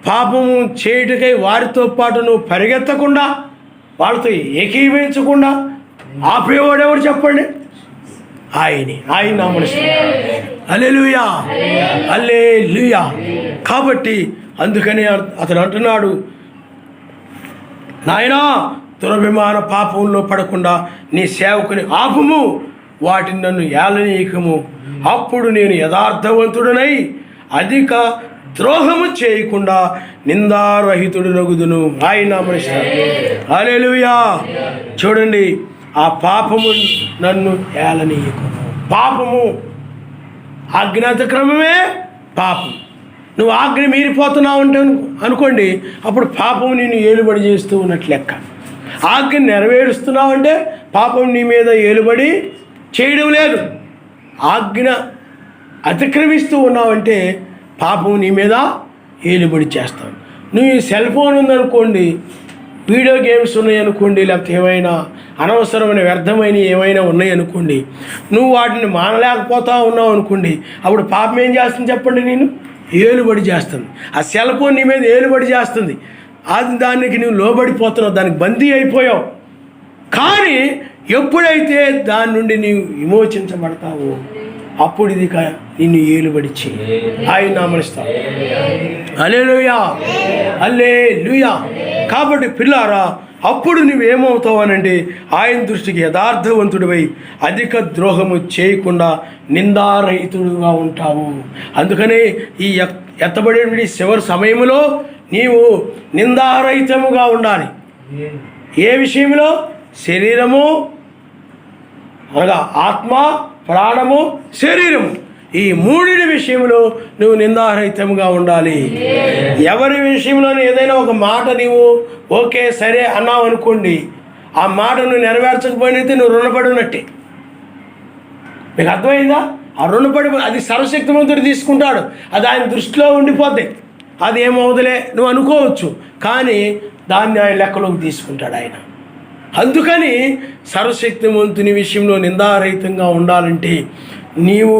పాపము చేయుటకై వారితో పాటు నువ్వు పరిగెత్తకుండా, వాళ్ళతో ఏకీభవించకుండా ఆపేవాడు ఎవరు చెప్పండి? ఆయన నామనిస్తాడు. హల్లెలూయా, హల్లెలూయా. కాబట్టి అందుకని అతను అంటున్నాడు, నాయనా దురభిమాన పాపంలో పడకుండా నీ సేవకుని ఆపుము, వాటిని నన్ను ఏలనీయకము. అప్పుడు నేను యథార్థవంతుడనై అధిక ద్రోహము చేయకుండా నిందారహితుడునగుదును. ఆయన నామనిస్తాడు. హల్లెలూయా. చూడండి, ఆ పాపము నన్ను ఏలనీయకము. పాపము అజ్ఞాత క్రమమే పాపం. నువ్వు ఆజ్ఞ మీరిపోతున్నావు అంటే అనుకోండి, అప్పుడు పాపం నేను ఏలుబడి చేస్తూ ఉన్నట్లు లెక్క. ఆజ్ఞ నెరవేరుస్తున్నావు అంటే పాపం నీ మీద ఏలుబడి చేయడం లేదు. ఆజ్ఞ అతిక్రమిస్తూ ఉన్నావంటే పాపం నీ మీద ఏలుబడి చేస్తావు. నువ్వు సెల్ ఫోన్ ఉందనుకోండి, వీడియో గేమ్స్ ఉన్నాయనుకోండి, లేకపోతే ఏమైనా అనవసరమైన వ్యర్థమైన ఏమైనా ఉన్నాయనుకోండి, నువ్వు వాటిని మానలేకపోతా ఉన్నావు అనుకోండి, అప్పుడు పాపం ఏం చేస్తుంది చెప్పండి? నేను ఏలుబడి చేస్తుంది. ఆ సెల్ ఫోన్ నీ మీద ఏలుబడి చేస్తుంది. అది దానికి నువ్వు లోబడిపోతున్నావు, దానికి బందీ అయిపోయావు. కానీ ఎప్పుడైతే దాని నుండి నీవు విమోచించబడతావో అప్పుడు ఇది నిన్ను ఏలుబడి చేయి. ఆయన నామనిస్తావు. హల్లెలూయా, హల్లెలూయా. కాబట్టి పిల్లారా, అప్పుడు నువ్వేమవుతావు అనంటే ఆయన దృష్టికి యథార్థవంతుడివై అధిక ద్రోహము చేయకుండా నిందారహితుడుగా ఉంటావు. అందుకనే ఈ ఎత్తబడే చివరి సమయంలో నీవు నిందారహితముగా ఉండాలి. ఏ విషయంలో? శరీరము అనగా ఆత్మ, ప్రాణము, శరీరము, ఈ మూడిటి విషయంలో నువ్వు నిందారహితంగా ఉండాలి. ఎవరి విషయంలోనే ఏదైనా ఒక మాట నీవు ఓకే సరే అన్నావు అనుకోండి, ఆ మాట నువ్వు నెరవేర్చకపోయినైతే నువ్వు రుణపడి ఉన్నట్టే. మీకు అర్థమైందా? ఆ రుణపడి అది సర్వశక్తిమంతుడు తీసుకుంటాడు, అది ఆయన దృష్టిలో ఉండిపోద్ది. అది ఏమవుదులే నువ్వు అనుకోవచ్చు, కానీ దాన్ని ఆయన లెక్కలోకి తీసుకుంటాడు ఆయన. అందుకని సర్వశక్తిమంతుని విషయంలో నిందారహితంగా ఉండాలంటే నీవు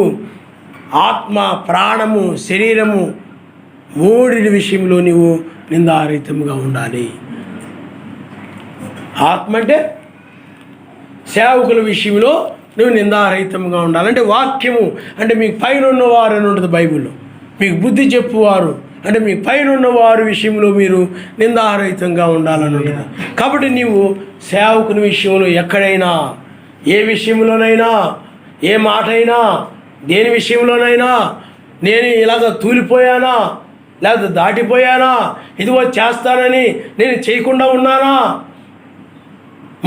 ఆత్మ, ప్రాణము, శరీరము మూడిటి విషయంలో నీవు నిందారహితంగా ఉండాలి. ఆత్మ అంటే సేవకుల విషయంలో నువ్వు నిందారహితంగా ఉండాలంటే వాక్యము అంటే మీకు పైన ఉన్నవారు అని ఉంటుంది బైబిల్లో. మీకు బుద్ధి చెప్పువారు అంటే మీ పైన ఉన్నవారి విషయంలో మీరు నిందారహితంగా ఉండాలని ఉంటుంది. కాబట్టి నీవు సేవకుని విషయంలో ఎక్కడైనా, ఏ విషయంలోనైనా, ఏ మాట అయినా, దేని విషయంలోనైనా నేను ఇలాగ తూలిపోయానా, లేకపోతే దాటిపోయానా, ఇదిగో చేస్తానని నేను చేయకుండా ఉన్నానా,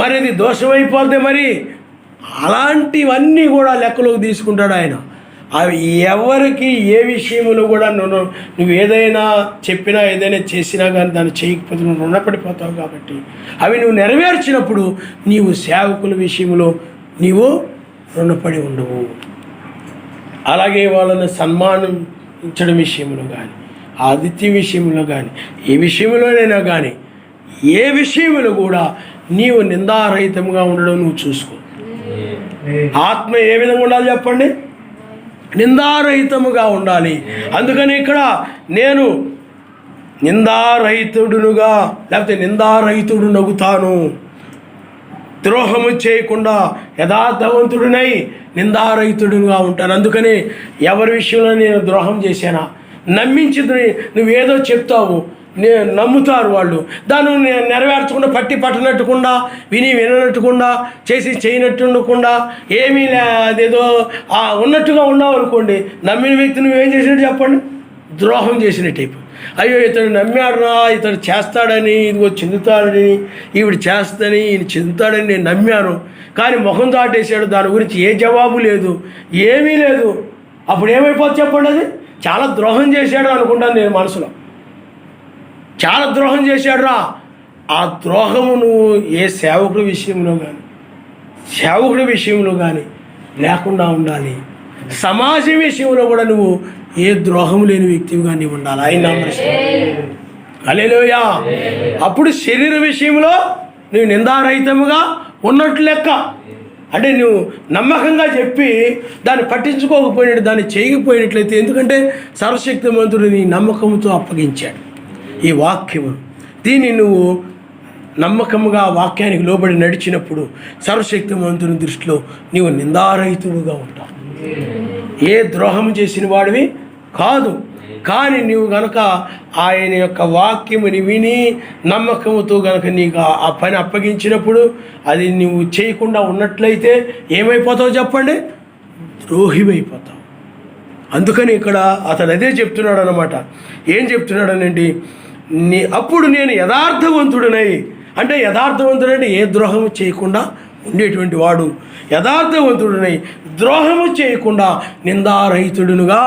మరి ఇది దోషమైపోతే మరి అలాంటివన్నీ కూడా లెక్కలోకి తీసుకుంటాడు ఆయన. అవి ఎవరికి ఏ విషయంలో కూడా నువ్వు ఏదైనా చెప్పినా ఏదైనా చేసినా కానీ దాన్ని చేయకపోతే నువ్వు రుణపడిపోతావు. కాబట్టి అవి నువ్వు నెరవేర్చినప్పుడు నీవు సేవకుల విషయంలో నీవు రుణపడి ఉండవు. అలాగే వాళ్ళని సన్మానించడం విషయంలో కానీ, ఆతిథ్య విషయంలో కానీ, ఏ విషయంలోనైనా కానీ, ఏ విషయంలో కూడా నీవు నిందారహితంగా ఉండడం నువ్వు చూసుకో. ఆత్మ ఏ విధంగా ఉండాలి చెప్పండి? నిందారహితముగా ఉండాలి. అందుకని ఇక్కడ నేను నిందారహితుడునుగా లేకపోతే నిందారహితుడు నగుతాను, ద్రోహము చేయకుండా యథార్థవంతుడినై నిందారహితుడుగా ఉంటాను. అందుకని ఎవరి విషయంలో నేను ద్రోహం చేశానా, నమ్మించింది నువ్వేదో చెప్తావు, నేను నమ్ముతారు వాళ్ళు, దాన్ని నెరవేర్చకుండా పట్టి పట్టనట్టుకుండా, వినట్టుకుండా, చేయనట్టుండకుండా, ఏమీ అదేదో ఉన్నట్టుగా ఉన్నావు అనుకోండి, నమ్మిన వ్యక్తి నువ్వేం చేసినట్టు చెప్పండి? ద్రోహం చేసినట్టు. అయ్యో ఇతడు నమ్మాడురా, ఇతడు చేస్తాడని, ఇదిగో చెందుతాడని, ఈవిడ చేస్తుందని, ఈయన చెందుతాడని నేను నమ్మాను, కానీ ముఖం దాటేసాడు, దాని గురించి ఏ జవాబు లేదు, ఏమీ లేదు. అప్పుడు ఏమైపోతుంది చెప్పండి? అది చాలా ద్రోహం చేశాడు అనుకుంటాను నేను మనసులో. చాలా ద్రోహం చేశాడు రా. ఆ ద్రోహము నువ్వు ఏ సేవకుడి విషయంలో కానీ లేకుండా ఉండాలి. సమాజం విషయంలో కూడా నువ్వు ఏ ద్రోహం లేని వ్యక్తివిగా నీవు ఉండాలి. ఆయన హల్లెలూయా. అప్పుడు శరీర విషయంలో నువ్వు నిందారహితముగా ఉన్నట్లు లెక్క. అంటే నువ్వు నమ్మకంగా చెప్పి దాన్ని పట్టించుకోకపోయినట్టు, దాన్ని చేయకపోయినట్లయితే, ఎందుకంటే సర్వశక్తిమంతుడు నీ నమ్మకంతో అప్పగించాడు ఈ వాక్యమును. దీన్ని నువ్వు నమ్మకముగా వాక్యానికి లోబడి నడిచినప్పుడు సర్వశక్తిమంతుని దృష్టిలో నీవు నిందారహితుడుగా ఉంటావు. ఏ ద్రోహం చేసిన వాడివి కాదు. కానీ నీవు గనక ఆయన యొక్క వాక్యముని విని నమ్మకముతో గనక నీకు ఆ పని అప్పగించినప్పుడు అది నువ్వు చేయకుండా ఉన్నట్లయితే ఏమైపోతావు చెప్పండి? ద్రోహివైపోతావు. అందుకని ఇక్కడ అతడు అదే చెప్తున్నాడు అన్నమాట. ఏం చెప్తున్నాడనండి? అప్పుడు నేను యథార్థవంతుడనై, అంటే యథార్థవంతుడంటే ఏ ద్రోహము చేయకుండా ఉండేటువంటి వాడు యథార్థవంతుడినై ద్రోహము చేయకుండా నిందారహితుడునుగా.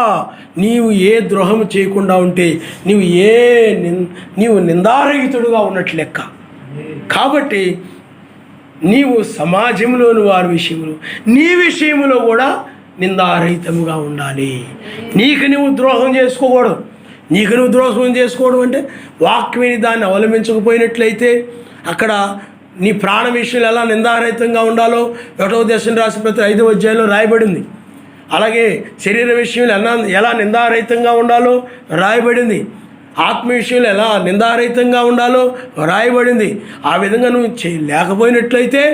నీవు ఏ ద్రోహము చేయకుండా ఉంటే నీవు నిందారహితుడుగా ఉన్నట్లు లెక్క. కాబట్టి నీవు సమాజంలోని వారి విషయంలో నీ విషయంలో కూడా నిందారహితముగా ఉండాలి. నీకు నువ్వు ద్రోహం చేసుకోకూడదు. నీకు నువ్వు ద్రోహం చేసుకోవడం అంటే వాక్యని దాన్ని అవలంబించకపోయినట్లయితే అక్కడ నీ ప్రాణ విషయంలో ఎలా నిందారహితంగా ఉండాలో 1వ దశను రాసిన పత్రిక 5వ అధ్యాయంలో రాయబడింది. అలాగే శరీర విషయంలో ఎలా నిందారహితంగా ఉండాలో రాయబడింది. ఆత్మ విషయంలో ఎలా నిందారహితంగా ఉండాలో రాయబడింది. ఆ విధంగా నువ్వు లేకపోయినట్లయితే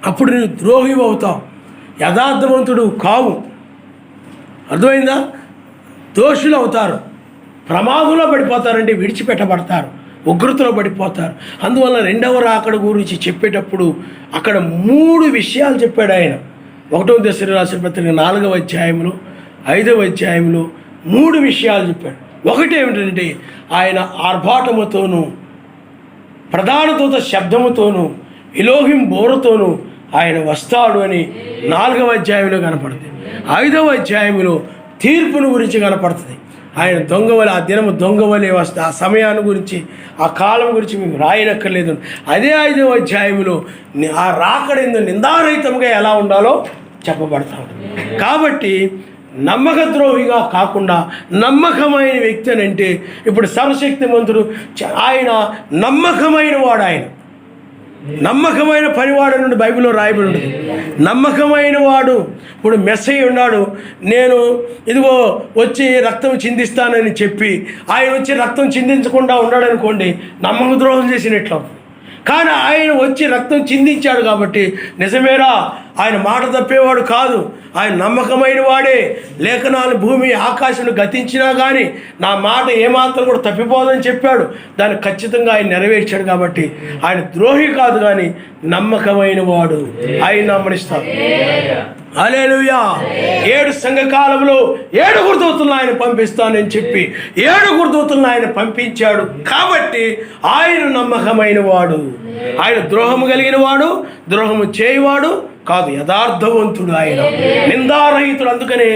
అప్పుడు నువ్వు ద్రోహి అవుతావు, యథార్థవంతుడు కావు. అర్థమైందా? దోషులు అవుతారు, ప్రమాదంలో పడిపోతారంటే విడిచిపెట్టబడతారు, ఉగ్రతలో పడిపోతారు. అందువల్ల రెండవ రాకడ గురించి చెప్పేటప్పుడు అక్కడ 3 విషయాలు చెప్పాడు ఆయన. 1వ దశలో రాసిన పత్రిక 4వ అధ్యాయంలో 5వ అధ్యాయంలో 3 విషయాలు చెప్పాడు. ఒకటి ఏమిటంటే ఆయన ఆర్భాటముతోనూ ప్రధాన దూత శబ్దముతోనూ ఎలోహిం బోరుతోనూ ఆయన వస్తాడు అని 4వ అధ్యాయంలో కనపడుతుంది. 5వ అధ్యాయంలో తీర్పును గురించి కనపడుతుంది. ఆయన దొంగవలి, ఆ దినము దొంగవలి వస్తే ఆ సమయాన్ని గురించి, ఆ కాలం గురించి మీకు రాయనక్కర్లేదు. అదే 5వ అధ్యాయంలో ఆ రాకడ నిందారహితంగా ఎలా ఉండాలో చెప్పబడతా ఉంటుంది. కాబట్టి నమ్మక ద్రోహిగా కాకుండా నమ్మకమైన వ్యక్తి అని అంటే ఇప్పుడు సర్వశక్తిమంతుడు ఆయన నమ్మకమైన వాడు. ఆయన నమ్మకమైన పనివాడు నుండి బైబిల్లో రాయబడి ఉంటుంది. నమ్మకమైన వాడు. ఇప్పుడు మెస్సయ్య ఉన్నాడు, నేను ఇదిగో వచ్చి రక్తం చిందిస్తానని చెప్పి ఆయన వచ్చి రక్తం చిందించకుండా ఉన్నాడు అనుకోండి, నమ్మక ద్రోహం చేసినట్లు. కానీ ఆయన వచ్చి రక్తం చిందించాడు కాబట్టి నిజమేరా, ఆయన మాట తప్పేవాడు కాదు, ఆయన నమ్మకమైన వాడే. లేఖనాలు భూమి ఆకాశం గతించినా కానీ నా మాట ఏమాత్రం కూడా తప్పిపోదని చెప్పాడు. దాన్ని ఖచ్చితంగా ఆయన నెరవేర్చాడు. కాబట్టి ఆయన ద్రోహి కాదు కానీ నమ్మకమైన వాడు. ఆయన నమ్మనిస్తాడు. హల్లెలూయా. 7 సంఘకాలంలో 7 దూతలను ఆయన పంపిస్తానని చెప్పి 7 దూతలను ఆయన పంపించాడు. కాబట్టి ఆయన నమ్మకమైన వాడు. ఆయన ద్రోహము కలిగిన వాడు, ద్రోహము చేయవాడు కాదు, యథార్థవంతుడు. ఆయన నిందారహితుడు. అందుకనే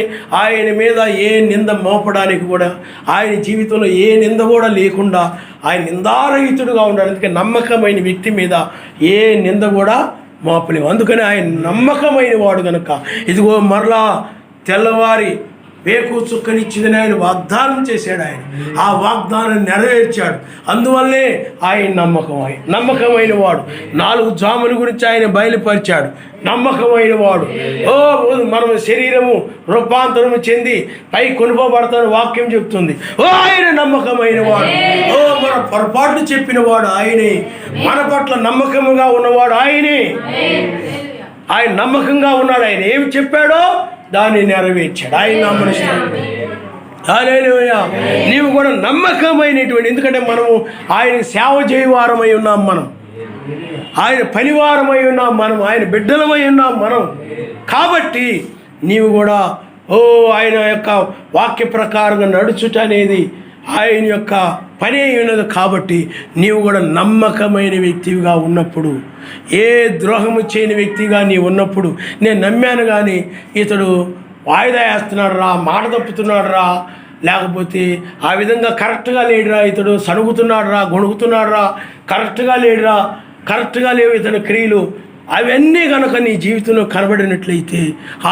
ఆయన మీద ఏ నింద మోపడానికి కూడా, ఆయన జీవితంలో ఏ నింద కూడా లేకుండా ఆయన నిందారహితుడుగా ఉన్నాడు. అందుకే నమ్మకమైన వ్యక్తి మీద ఏ నింద కూడా మోపలేము. అందుకని ఆయన నమ్మకమైన వాడు కనుక ఇదిగో మరలా తెల్లవారి వేకు చుక్కనిచ్చిందని ఆయన వాగ్దానం చేశాడు. ఆయన ఆ వాగ్దానం నెరవేర్చాడు. అందువల్లే ఆయన నమ్మకమైన వాడు. 4 జాముల గురించి ఆయన బయలుపరిచాడు. నమ్మకమైన వాడు. మనం శరీరము రూపాంతరము చెంది పై కొనుకోబడతాను వాక్యం చెప్తుంది. ఆయన నమ్మకమైన వాడు. మన పొరపాటు చెప్పిన వాడు ఆయనే. మన పట్ల నమ్మకముగా ఉన్నవాడు ఆయనే. ఆయన నమ్మకంగా ఉన్నాడు. ఆయన ఏమి చెప్పాడో దాన్ని నెరవేర్చాడు. ఆయన నమ్మనిస్తాడు. హల్లెలూయా. నీవు కూడా నమ్మకమైనటువంటి, ఎందుకంటే మనము ఆయన సేవ చేయవారమై ఉన్నాం, మనం ఆయన పనివారమై ఉన్నాం, మనం ఆయన బిడ్డలమై ఉన్నాం మనం. కాబట్టి నీవు కూడా ఆయన యొక్క వాక్య ప్రకారంగా నడుచుట అనేది ఆయన యొక్క పని అయి ఉన్నది. కాబట్టి నీవు కూడా నమ్మకమైన వ్యక్తిగా ఉన్నప్పుడు, ఏ ద్రోహము చేయని వ్యక్తిగా నీవు ఉన్నప్పుడు, నేను నమ్మాను కానీ ఇతడు వాయిదా వేస్తున్నాడు రా, మాట తప్పుతున్నాడు రా, లేకపోతే ఆ విధంగా కరెక్ట్గా లేడురా, ఇతడు సణుగుతున్నాడు రా, గొణుగుతున్నాడు రా, కరెక్ట్గా లేడురా, కరెక్ట్గా లేవు ఇతని క్రియలు, అవన్నీ కనుక నీ జీవితంలో కనబడినట్లయితే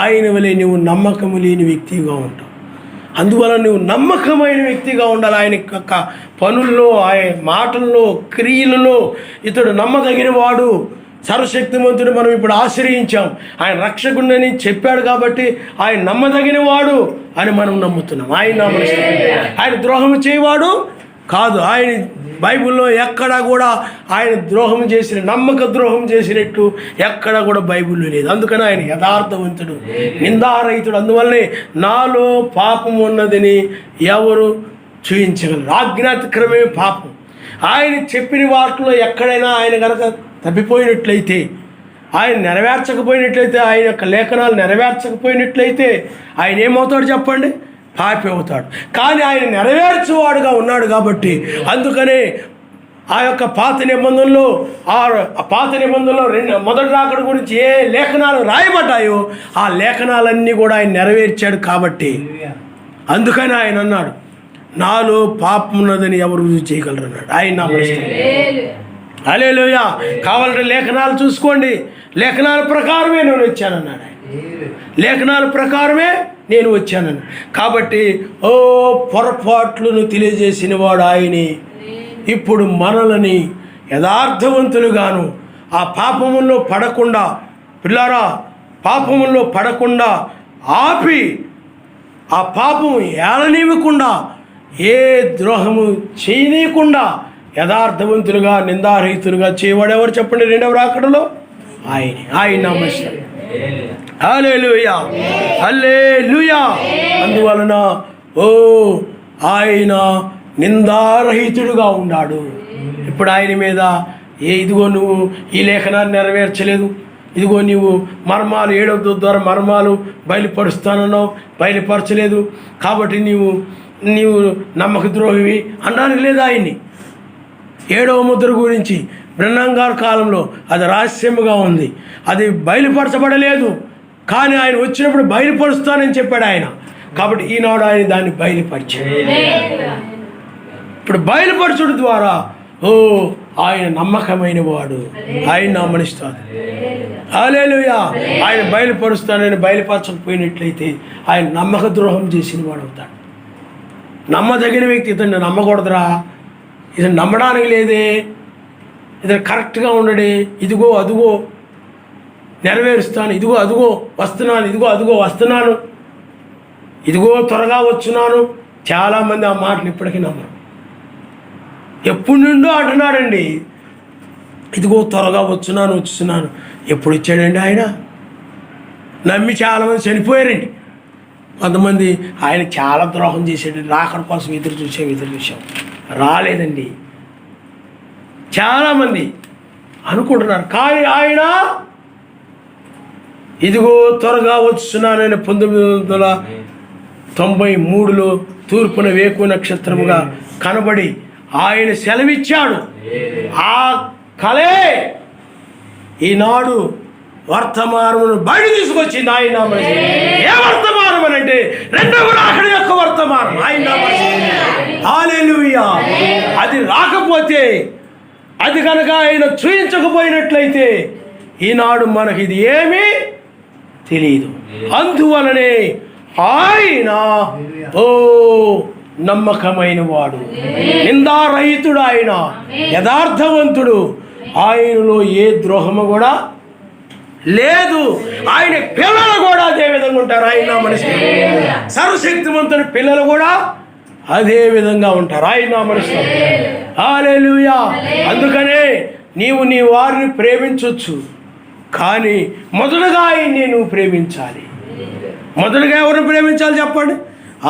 ఆయన వలె నువ్వు నమ్మకము లేని వ్యక్తిగా ఉంటావు. అందువల్ల నువ్వు నమ్మకమైన వ్యక్తిగా ఉండాలి. ఆయన యొక్క పనుల్లో, ఆయన మాటల్లో, క్రియలలో ఇతడు నమ్మదగిన వాడు, సర్వశక్తిమంతుడు. మనం ఇప్పుడు ఆశ్రయించాం, ఆయన రక్షకుడిని చెప్పాడు కాబట్టి ఆయన నమ్మదగిన వాడు అని మనం నమ్ముతున్నాం. ఆయన ద్రోహం చేయవాడు కాదు. ఆయన బైబిల్లో ఎక్కడా కూడా ఆయన ద్రోహం చేసిన, నమ్మక ద్రోహం చేసినట్టు ఎక్కడా కూడా బైబిల్లో లేదు. అందుకని ఆయన యథార్థవంతుడు, నిందారహితుడు. అందువల్లనే నాలో పాపం ఉన్నదని ఎవరు చూపించగలరు. ఆజ్ఞాతిక్రమే పాపం. ఆయన చెప్పిన వాటిలో ఎక్కడైనా ఆయన కనుక తప్పిపోయినట్లయితే, ఆయన నెరవేర్చకపోయినట్లయితే, ఆయన యొక్క లేఖనాలు నెరవేర్చకపోయినట్లయితే ఆయన ఏమవుతాడు చెప్పండి? పాపి అవుతాడు. కానీ ఆయన నెరవేర్చేవాడుగా ఉన్నాడు కాబట్టి అందుకనే ఆ యొక్క పాత నిబంధనలో మొదటి రాకడ గురించి ఏ లేఖనాలు రాయబడ్డాయో ఆ లేఖనాలన్నీ కూడా ఆయన నెరవేర్చాడు. కాబట్టి అందుకని ఆయన అన్నాడు, నాలో పాపం ఉన్నదని ఎవరు రుజువు చేయగలరు అన్నాడు. ఆయన నా ప్రశ్న. హల్లెలూయా. కావాలంటే లేఖనాలు చూసుకోండి, లేఖనాల ప్రకారమే నేను వచ్చానన్నాడు ఆయన. లేఖనాల ప్రకారమే నేను వచ్చానని. కాబట్టి పొరపాట్లను తెలియజేసిన వాడు ఆయనే. ఇప్పుడు మనలని యథార్థవంతులుగాను ఆ పాపముల్లో పడకుండా, పిల్లారా, పాపముల్లో పడకుండా ఆపి ఆ పాపము ఏలనివ్వకుండా, ఏ ద్రోహము చేయనీయకుండా యథార్థవంతులుగా నిందారహితులుగా చేయవాడెవరు చెప్పండి? రెండవ రాకడలో ఆయన నమస్కారం. హల్లెలూయా, హల్లెలూయా. అందువలన ఆయన నిందారహితుడుగా ఉన్నాడు. ఇప్పుడు ఆయన మీద ఇదిగో నువ్వు ఈ లేఖనాన్ని నెరవేర్చలేదు, ఇదిగో నీవు మర్మాలు 7వ దూత ద్వారా మర్మాలు బయలుపరుస్తానన్నావు, బయలుపరచలేదు, కాబట్టి నీవు నమ్మక ద్రోహివి అనడానికి లేదు. ఆయన్ని 7వ ముద్ర గురించి బ్రహ్నం గారి కాలంలో అది రహస్యముగా ఉంది, అది బయలుపరచబడలేదు. కానీ ఆయన వచ్చినప్పుడు బయలుపరుస్తానని చెప్పాడు ఆయన. కాబట్టి ఈనాడు ఆయన దాన్ని బయలుపరిచాడు. ఇప్పుడు బయలుపరచుడు ద్వారా ఆయన నమ్మకమైన వాడు, ఆయన నమ్మనిస్తాడు. హల్లెలూయా. ఆయన బయలుపరుస్తానని బయలుపరచకపోయినట్లయితే ఆయన నమ్మక ద్రోహం చేసిన వాడు అవుతాడు. నమ్మదగిన వ్యక్తి ఇతన్ని నమ్మకూడదురా, ఇతను నమ్మడానికి లేదే, ఇతను కరెక్ట్గా ఉండడే, ఇదిగో అదుగో నెరవేరుస్తాను, ఇదిగో అదుగో వస్తున్నాను, ఇదిగో అదుగో వస్తున్నాను, ఇదిగో త్వరగా వచ్చున్నాను. చాలామంది ఆ మాటలు ఇప్పటికీ నమ్మరు. ఎప్పుడు నుండో అంటున్నాడండి, ఇదిగో త్వరగా వచ్చున్నాను. ఎప్పుడు ఇచ్చాడండి ఆయన? నమ్మి చాలామంది చనిపోయారండి. కొంతమంది ఆయన చాలా ద్రోహం చేసాడు, రాకడ కోసం ఎదురు చూసాం, రాలేదండి. చాలామంది అనుకుంటున్నారు. కానీ ఆయన ఇదిగో త్వరగా వచ్చున్నానని 1993లో తూర్పున వేకు నక్షత్రముగా కనబడి ఆయన సెలవిచ్చాడు. ఆ కలే ఈనాడు వర్తమానమును బయట తీసుకొచ్చింది. ఆయన ఏ వర్తమానం అని అంటే రెండవ రాకడ యొక్క వర్తమానం. ఆయన హల్లెలూయా. అది రాకపోతే, అది కనుక ఆయన చూయించకపోయినట్లయితే ఈనాడు మనకి ఇది ఏమీ తెలియదు. అందువలనే ఆయన నమ్మకమైన వాడు, నిందారహితుడు, ఆయన యథార్థవంతుడు, ఆయనలో ఏ ద్రోహము కూడా లేదు. ఆయన పిల్లలు కూడా అదే విధంగా ఉంటారు. ఆయన మనిషి సర్వశక్తివంతుని పిల్లలు కూడా అదే విధంగా ఉంటారు. ఆయన మనిషి. హల్లెలూయా. అందుకనే నీవు నీ వారిని ప్రేమించవచ్చు, కానీ మొదలుగా ఆయన్ని నువ్వు ప్రేమించాలి. మొదలుగా ఎవరిని ప్రేమించాలి చెప్పండి?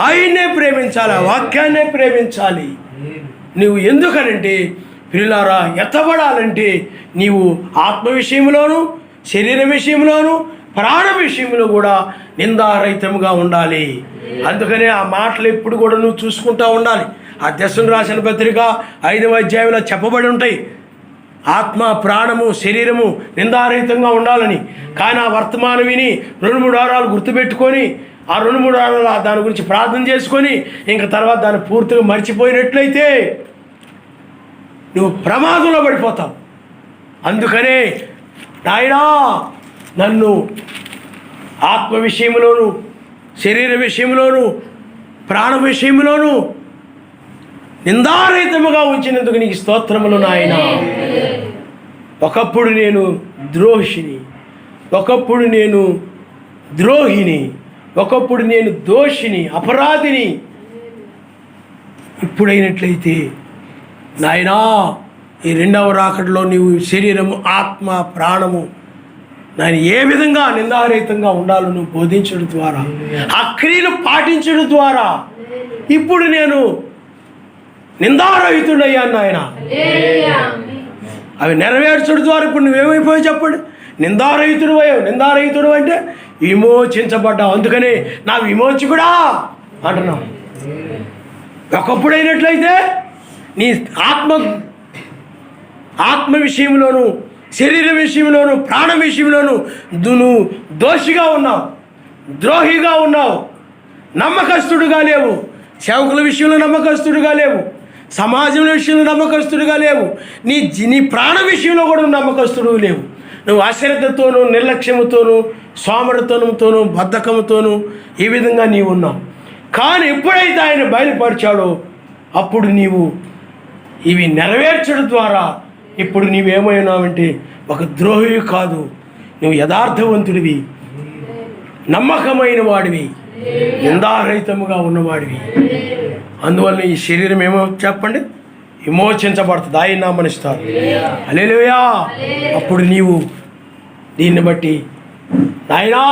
ఆయన్నే ప్రేమించాలి, ఆ వాక్యాన్నే ప్రేమించాలి. నువ్వు ఎందుకనంటే ప్రియులారా, ఎత్తబడాలంటే నీవు ఆత్మ విషయంలోను, శరీర విషయంలోను, ప్రాణ విషయంలో కూడా నిందారహితముగా ఉండాలి. అందుకనే ఆ మాటలు ఎప్పుడు కూడా నువ్వు చూసుకుంటూ ఉండాలి. ఆ దశను రాసిన పత్రిక 5వ అధ్యాయంలో చెప్పబడి ఉంటాయి, ఆత్మ, ప్రాణము, శరీరము నిందారహితంగా ఉండాలని. కానీ ఆ వర్తమానం విని 2-3 వారాలు గుర్తుపెట్టుకొని ఆ 2-3 వారాలు దాని గురించి ప్రార్థన చేసుకొని ఇంక తర్వాత దాన్ని పూర్తిగా మర్చిపోయినట్లయితే నువ్వు ప్రమాదంలో పడిపోతావు. అందుకనే నాయనా, నన్ను ఆత్మ విషయంలోను, శరీర విషయంలోను, ప్రాణ విషయంలోను నిందారహితముగా ఉంచినందుకు నీకు స్తోత్రములు నాయన. ఒకప్పుడు నేను ద్రోహిని, ఒకప్పుడు నేను ద్రోహిని, ఒకప్పుడు నేను దోషిని, అపరాధిని. ఇప్పుడైనట్లయితే నాయనా, ఈ రెండవ రాకడలో నీవు శరీరము, ఆత్మ, ప్రాణము నాయన ఏ విధంగా నిందారహితంగా ఉండాలో నువ్వు బోధించడం ద్వారా, ఆ క్రియలు పాటించడం ద్వారా ఇప్పుడు నేను నిందారహితుడయ్యాను నాయన. అవి నెరవేర్చడం ద్వారా ఇప్పుడు నువ్వేమైపోయావు చెప్పండి? నిందారహితుడు అయ్యావు. నిందారహితుడు అంటే విమోచించబడ్డావు. అందుకని నా విమోచకుడా అంటున్నావు. ఒకప్పుడైనట్లయితే నీ ఆత్మ ఆత్మ విషయంలోను, శరీర విషయంలోను, ప్రాణ విషయంలోను నువ్వు దోషిగా ఉన్నావు, ద్రోహిగా ఉన్నావు, నమ్మకస్తుడుగా లేవు. సేవకుల విషయంలో నమ్మకస్తుడుగా లేవు, సమాజం విషయంలో నమ్మకస్తుడుగా లేవు, నీ ప్రాణ విషయంలో కూడా నమ్మకస్తుడు లేవు. నువ్వు అశ్రద్ధతోనూ, నిర్లక్ష్యముతోనూ, సోమరితనంతోనూ, బద్ధకంతోనూ ఈ విధంగా నీవు ఉన్నావు. కానీ ఎప్పుడైతే ఆయన బయలుపరిచాడో అప్పుడు నీవు ఇవి నెరవేర్చడం ద్వారా ఇప్పుడు నీవేమైనావంటే ఒక ద్రోహివి కాదు, నువ్వు యథార్థవంతుడివి, నమ్మకమైన వాడివి, నిందారహితముగా ఉన్నవాడివి. అందువల్ల ఈ శరీరం ఏమో చెప్పండి, విమోచించబడుతుంది, ఆయన నామనిస్తారు. హల్లెలూయా. అప్పుడు నీవు దీన్ని బట్టి నాయనా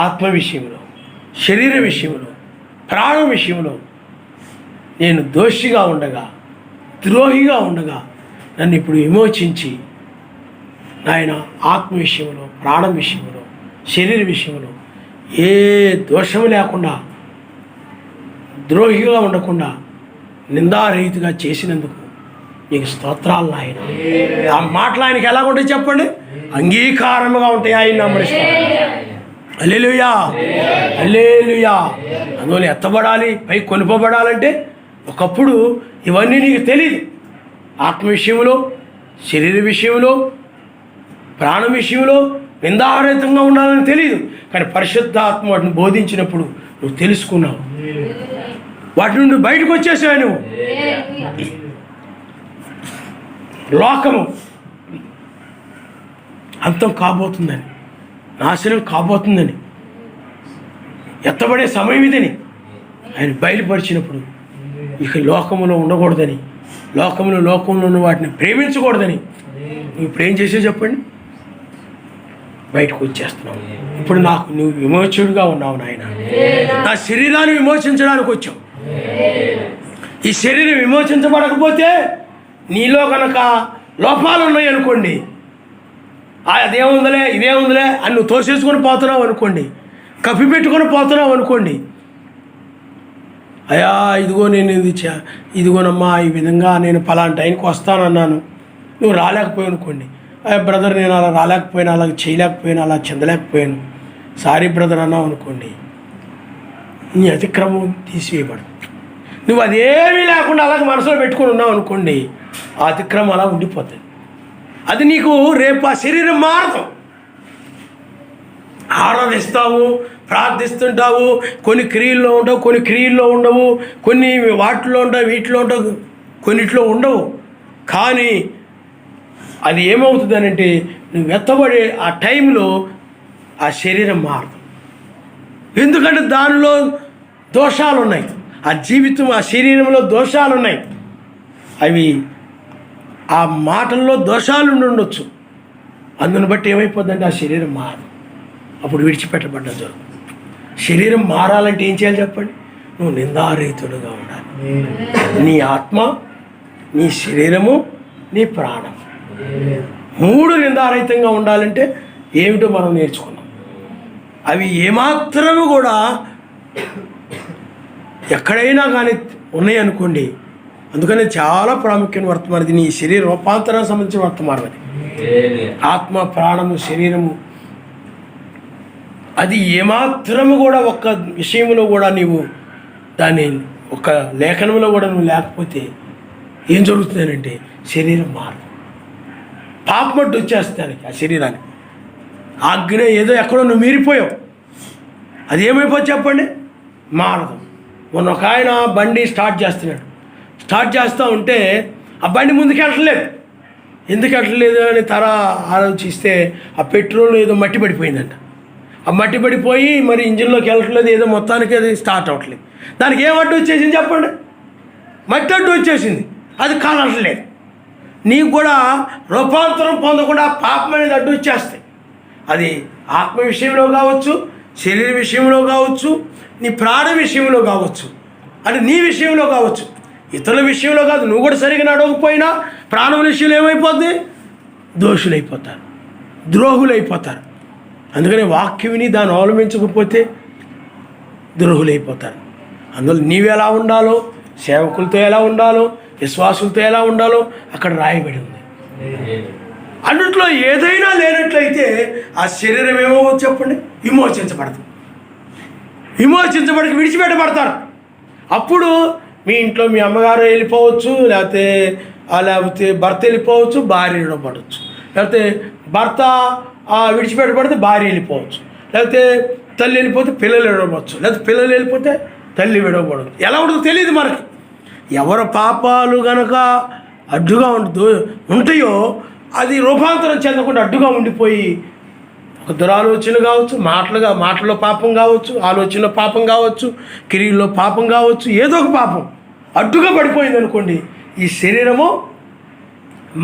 ఆత్మ విషయంలో, శరీర విషయంలో, ప్రాణం విషయంలో నేను దోషిగా ఉండగా, ద్రోహిగా ఉండగా నన్ను ఇప్పుడు విమోచించి నాయన ఆత్మ విషయంలో, ప్రాణం విషయంలో, శరీర విషయంలో ఏ దోషము లేకుండా, ద్రోహిగా ఉండకుండా నిందారహితగా చేసినందుకు నీకు స్తోత్రాలు నాయన. ఆ మాటలు ఆయనకి ఎలా ఉంటాయి చెప్పండి, అంగీకారముగా ఉంటాయి. ఆయన నమ్మరిస్తాడు. హల్లెలూయా, హల్లెలూయా. అందువల్ల ఎత్తబడాలి, పై కొనుపబడాలంటే ఒకప్పుడు ఇవన్నీ నీకు తెలియదు. ఆత్మ విషయంలో, శరీర విషయంలో, ప్రాణ విషయంలో నిందారహితంగా ఉండాలని తెలియదు. కానీ పరిశుద్ధాత్మ వాటిని బోధించినప్పుడు నువ్వు తెలుసుకున్నావు, వాటి నుండి బయటకు వచ్చేసావు. నువ్వు లోకము అంతం కాబోతుందని, నాశనం కాబోతుందని, ఎత్తబడే సమయం ఇదని ఆయన బయలుపరిచినప్పుడు ఇక లోకములో ఉండకూడదని, లోకంలో ఉన్న వాటిని ప్రేమించకూడదని నువ్వు ఇప్పుడు ఏం చేసావు చెప్పండి, బయటకు వచ్చేస్తున్నావు. ఇప్పుడు నాకు నువ్వు విమోచకుడిగా ఉన్నావు నాయన. నా శరీరాన్ని విమోచించడానికి వచ్చావు. ఈ శరీరం విమోచించబడకపోతే నీలో కనుక లోపాలు ఉన్నాయి అనుకోండి, అదేముందిలే ఇదేముందిలే అని నువ్వు తోసేసుకొని పోతున్నావు అనుకోండి, కప్పి పెట్టుకొని పోతున్నావు అనుకోండి, అయ్యా ఇదిగో నేను ఇదిగోనమ్మా ఈ విధంగా నేను పలానా టైంకి వస్తానన్నాను, నువ్వు రాలేకపోయావు అనుకోండి, అయ్యా బ్రదర్ నేను అలా రాలేకపోయాను, అలా చేయలేకపోయాను, అలా చెందలేకపోయాను, సారీ బ్రదర్ అన్నావు అనుకోండి, నీ అతిక్రమం తీసివేయబడు. నువ్వు అదేమీ లేకుండా అలాగే మనసులో పెట్టుకొని ఉన్నావు అనుకోండి, ఆ అతిక్రమం అలా ఉండిపోతుంది. అది నీకు రేపు ఆ శరీరం మారదు. ఆరాధిస్తావు, ప్రార్థిస్తుంటావు, కొన్ని క్రియల్లో ఉండవు, కొన్ని క్రియల్లో ఉండవు, కొన్ని వాటిలో ఉండవు, వీటిలో ఉండవు, కొన్నిట్లో ఉండవు. కానీ అది ఏమవుతుంది అంటే నువ్వు ఎత్తబడే ఆ టైంలో ఆ శరీరం మారదు. ఎందుకంటే దానిలో దోషాలు ఉన్నాయి, ఆ జీవితం ఆ శరీరంలో దోషాలు ఉన్నాయి. అవి ఆ మాటల్లో దోషాలు ఉండొచ్చు. అందుని బట్టి ఏమైపోద్దంటే ఆ శరీరం మారదు, అప్పుడు విడిచిపెట్టబడ్డ జరుగుతుంది. శరీరం మారాలంటే ఏం చేయాలి చెప్పండి, నువ్వు నిందారహితుడుగా ఉండాలి. నీ ఆత్మ, నీ శరీరము, నీ ప్రాణం మూడు నిందారహితంగా ఉండాలంటే ఏమిటో మనం నేర్చుకున్నాం. అవి ఏమాత్రము కూడా ఎక్కడైనా కానీ ఉన్నాయనుకోండి, అందుకని చాలా ప్రాముఖ్యమైన వర్తమానం అది. నీ శరీర రూపాంతరానికి సంబంధించిన వర్తమానం అది. ఆత్మ, ప్రాణము, శరీరము అది ఏమాత్రము కూడా ఒక్క విషయంలో కూడా నీవు దాన్ని ఒక లేఖనంలో కూడా నువ్వు లేకపోతే ఏం జరుగుతుందనంటే శరీరం మారదు, పాపమట్టు వచ్చేస్తానికి ఆ శరీరానికి. ఆజ్ఞ ఏదో ఎక్కడో నువ్వు మీరిపోయావు, అది ఏమైపోతుంది చెప్పండి, మారదు. మొన్న ఒక ఆయన బండి స్టార్ట్ చేస్తూ ఉంటే ఆ బండి ముందుకు వెళ్ళట్లేదు. ఎందుకు వెళ్ళట్లేదు అని ఆలోచిస్తే ఆ పెట్రోల్ ఏదో మట్టి పడిపోయిందంట. ఆ మట్టి పడిపోయి మరి ఇంజిన్లోకి వెళ్ళట్లేదు, ఏదో మొత్తానికి అది స్టార్ట్ అవ్వట్లేదు. దానికి ఏం అడ్డు వచ్చేసింది చెప్పండి, మట్టి అడ్డు వచ్చేసింది, అది కాలట్లేదు. నీకు కూడా రూపాంతరం పొందకుండా పాపం అనేది అడ్డు వచ్చేస్తాయి. అది ఆత్మ విషయంలో కావచ్చు, శరీర విషయంలో కావచ్చు, నీ ప్రాణ విషయంలో కావచ్చు, అంటే నీ విషయంలో కావచ్చు, ఇతరుల విషయంలో కాదు. నువ్వు కూడా సరిగా నడవకపోయినా ప్రాణం విషయంలో ఏమైపోద్ది, దోషులైపోతారు, ద్రోహులైపోతారు. అందుకని వాక్యం విని దాన్ని అవలంబించకపోతే ద్రోహులైపోతారు. అందువల్ల నీవు ఎలా ఉండాలో, సేవకులతో ఎలా ఉండాలో, విశ్వాసులతో ఎలా ఉండాలో అక్కడ రాయబడి ఉంది. అన్నిట్లో ఏదైనా లేనట్లయితే ఆ శరీరం ఏమో చెప్పండి, విమోచించబడికి విడిచిపెట్టబడతారు. అప్పుడు మీ ఇంట్లో మీ అమ్మగారు వెళ్ళిపోవచ్చు, లేకపోతే భర్త వెళ్ళిపోవచ్చు, భార్య విడవబడవచ్చు, లేకపోతే భర్త విడిచిపెట్టబడితే భార్య వెళ్ళిపోవచ్చు, లేకపోతే తల్లి వెళ్ళిపోతే పిల్లలు విడవవచ్చు, లేకపోతే పిల్లలు వెళ్ళిపోతే తల్లి విడవబడవచ్చు. ఎలా ఉంటుందో తెలియదు మనకి. ఎవరి పాపాలు గనక అడ్డుగా ఉంటాయో అది రూపాంతరం చెందకుండా అడ్డుగా ఉండిపోయి ఒక దురాలోచన కావచ్చు, మాటలో పాపం కావచ్చు, ఆలోచనలో పాపం కావచ్చు, క్రియల్లో పాపం కావచ్చు, ఏదో ఒక పాపం అడ్డుగా పడిపోయింది అనుకోండి, ఈ శరీరము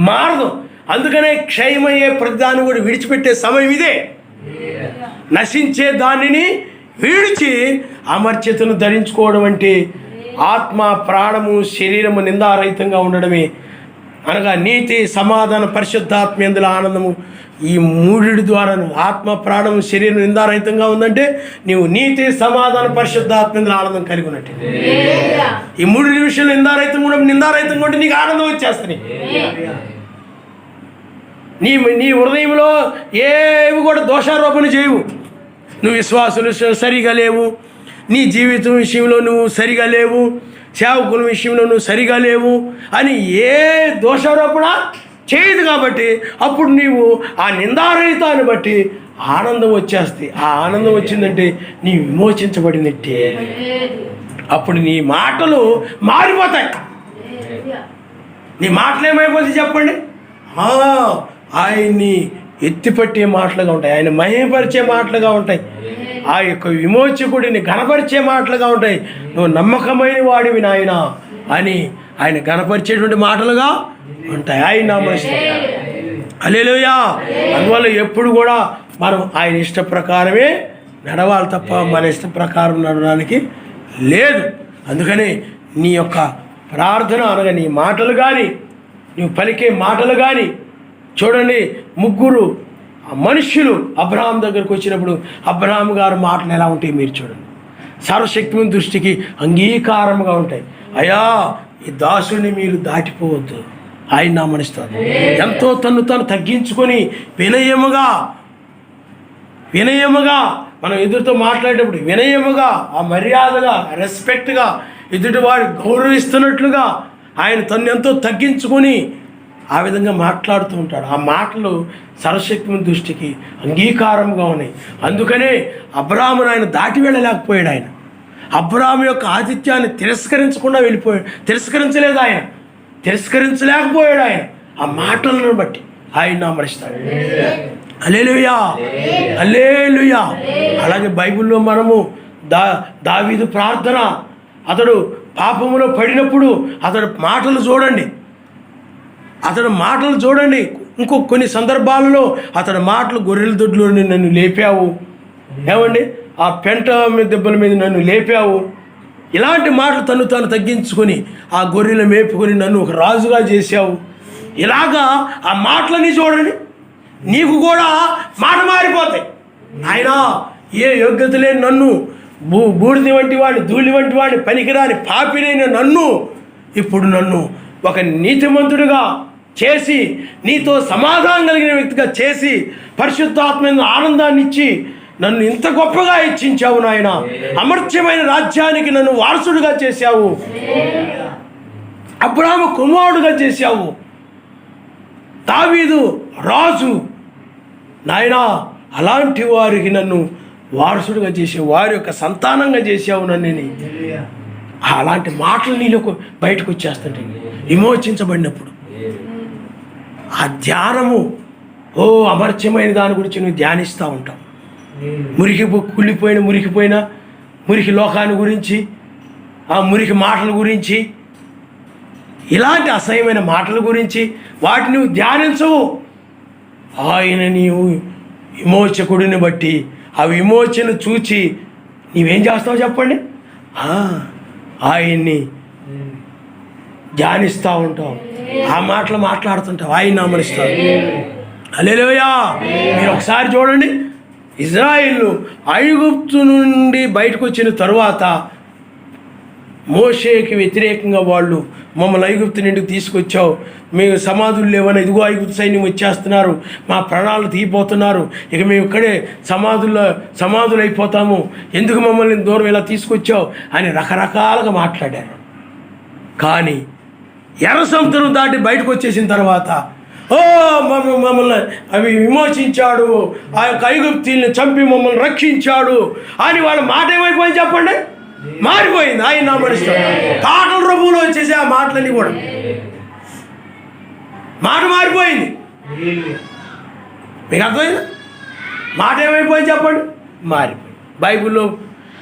మారదు. అందుకనే క్షయమయ్యే ప్రతిదాన్ని కూడా విడిచిపెట్టే సమయం ఇదే. నశించే దానిని విడిచి అమర్త్యతను ధరించుకోవడం అంటే ఆత్మ, ప్రాణము, శరీరము నిందారహితంగా ఉండడమే. అనగా నీతి, సమాధాన, పరిశుద్ధాత్మ యందుల ఆనందము, ఈ మూడిటి ద్వారా ఆత్మ, ప్రాణము, శరీరం నిందారహితంగా ఉందంటే నీవు నీతి, సమాధాన, పరిశుద్ధాత్మ యందుల ఆనందం కలిగి ఉన్నట్టు. ఈ మూడు విషయాలు నిందారహితంగా ఉంటే నీకు ఆనందం వచ్చేస్తుంది. నీ హృదయంలో ఏవి కూడా దోషారోపణ చేయవు. నువ్వు విశ్వాసులు సరిగా లేవు, నీ జీవితం విషయంలో నువ్వు సరిగా లేవు, సేవకుల విషయంలో నువ్వు సరిగా లేవు అని ఏ దోషారోపణ చేయదు. కాబట్టి అప్పుడు నీవు ఆ నిందారహితాన్ని బట్టి ఆనందం వచ్చేస్తాయి. ఆ ఆనందం వచ్చిందంటే నీ విమోచించబడినట్టే. అప్పుడు నీ మాటలు మారిపోతాయి. నీ మాటలు ఏమైపోతాయి చెప్పండి? ఆయన్ని ఎత్తిపట్టే మాటలుగా ఉంటాయి, ఆయన మహిమపరిచే మాటలుగా ఉంటాయి, ఆ యొక్క విమోచకుడిని ఘనపరిచే మాటలుగా ఉంటాయి. నువ్వు నమ్మకమైన వాడివి నాయన అని ఆయన ఘనపరిచేటువంటి మాటలుగా ఉంటాయి. ఆయన నామస్తోత్రం. హల్లెలూయా. అందువల్ల ఎప్పుడు కూడా మనం ఆయన ఇష్ట ప్రకారమే నడవాలి తప్ప మన ఇష్ట ప్రకారం నడవడానికి లేదు. అందుకని నీ యొక్క ప్రార్థన అనగా నీ మాటలు కానీ, నువ్వు పలికే మాటలు కానీ చూడండి. ముగ్గురు మనుష్యులు అబ్రహాం దగ్గరకు వచ్చినప్పుడు అబ్రహాం గారు మాటలు ఎలా ఉంటాయి మీరు చూడండి. సర్వశక్తిమైన దృష్టికి అంగీకారంగా ఉంటాయి. అయ్యా, ఈ దాసుని మీరు దాటిపోవద్దు, ఆయన నామనిస్తారు. ఎంతో తను తగ్గించుకొని వినయముగా మనం ఎదుటితో మాట్లాడేటప్పుడు వినయముగా, ఆ మర్యాదగా, రెస్పెక్ట్గా, ఎదుటివాడు గౌరవిస్తున్నట్లుగా ఆయన తను ఎంతో తగ్గించుకొని ఆ విధంగా మాట్లాడుతూ ఉంటాడు. ఆ మాటలు సర్వశక్తిమైన దృష్టికి అంగీకారంగా ఉన్నాయి. అందుకనే అబ్రాహామును ఆయన దాటి వెళ్ళలేకపోయాడు. ఆయన అబ్రాహాము యొక్క ఆతిథ్యాన్ని తిరస్కరించలేకపోయాడు. ఆయన ఆ మాటలను బట్టి ఆయన నామరిస్తాడు. హల్లెలూయా, హల్లెలూయా. అలాగే బైబిల్లో మనము దావీదు ప్రార్థన, అతడు పాపములో పడినప్పుడు అతడు మాటలు చూడండి. కొన్ని సందర్భాలలో అతడి మాటలు, గొర్రెల దొడ్లో నన్ను లేపావు, ఏమండి, ఆ పెంట దెబ్బల మీద నన్ను లేపావు, ఇలాంటి మాటలు తను తగ్గించుకొని ఆ గొర్రెలు మేపుకొని నన్ను ఒక రాజుగా చేశావు. ఇలాగా ఆ మాటలని చూడండి, నీకు కూడా మాట మారిపోతాయి. ఆయన ఏ యోగ్యత లేని నన్ను, బూడిద వంటి వాడిని, ధూళి వంటి వాడిని, పనికిరాని పాపినైన నన్ను ఇప్పుడు నన్ను ఒక నీతిమంతుడిగా చేసి, నీతో సమాధానం కలిగిన వ్యక్తిగా చేసి, పరిశుద్ధాత్మైన ఆనందాన్ని ఇచ్చి నన్ను ఇంత గొప్పగా హెచ్చించావు నాయన. అమర్త్యమైన రాజ్యానికి నన్ను వారసుడిగా చేశావు, అబ్రాహాము కుమారుడుగా చేశావు, దావీదు రాజు నాయన. అలాంటి వారికి నన్ను వారసుడిగా చేసావు, వారి యొక్క సంతానంగా చేసావు నన్ను. అలాంటి మాటలు నీలో బయటకు వచ్చేస్తుంటే విమోచించబడినప్పుడు ఆ ధ్యానము, అమర్త్యమైన దాని గురించి నువ్వు ధ్యానిస్తూ ఉంటావు. మురికి లోకాన్ని గురించి, ఆ మురికి మాటల గురించి, ఇలాంటి అసహ్యమైన మాటల గురించి వాటిని నువ్వు ధ్యానించవు. ఆయన నీవు విమోచకుడిని బట్టి ఆ విమోచన చూచి నీవేం చేస్తావు చెప్పండి? ఆయన్ని ధ్యానిస్తూ ఉంటావు, ఆ మాటలు మాట్లాడుతుంటావు, ఆయన నామనిస్తావు. హల్లెలూయా. మీరు ఒకసారి చూడండి, ఇజ్రాయిలు ఐగుప్తు నుండి బయటకు వచ్చిన తరువాత మోషేకి వ్యతిరేకంగా వాళ్ళు మమ్మల్ని ఐగుప్తు నుండికి తీసుకొచ్చావు, మేము సమాధులు లేవని, ఇదిగో ఐగుప్తు సైన్యం వచ్చేస్తున్నారు, మా ప్రాణాలు తీయిపోతున్నారు, ఇక మేము ఇక్కడే సమాధులు అయిపోతాము, ఎందుకు మమ్మల్ని దూరం ఇలా తీసుకొచ్చావు అని రకరకాలుగా మాట్లాడారు. కానీ ఎర్ర సముద్రం దాటి బయటకు వచ్చేసిన తర్వాత మమ్మల్ని అవి విమోచించాడు, ఆ యొక్క ఐగుప్తీయుల్ని చంపి మమ్మల్ని రక్షించాడు అని వాళ్ళ మాట ఏమైపోయింది చెప్పండి, మారిపోయింది. ఆయన నామడిస్తాడు పాటల రూపంలో వచ్చేసి ఆ మాటలన్నీ కూడా మాట మారిపోయింది. మీకు అర్థమైందా? మాట ఏమైపోయింది చెప్పండి, మారిపోయింది. బైబిల్లో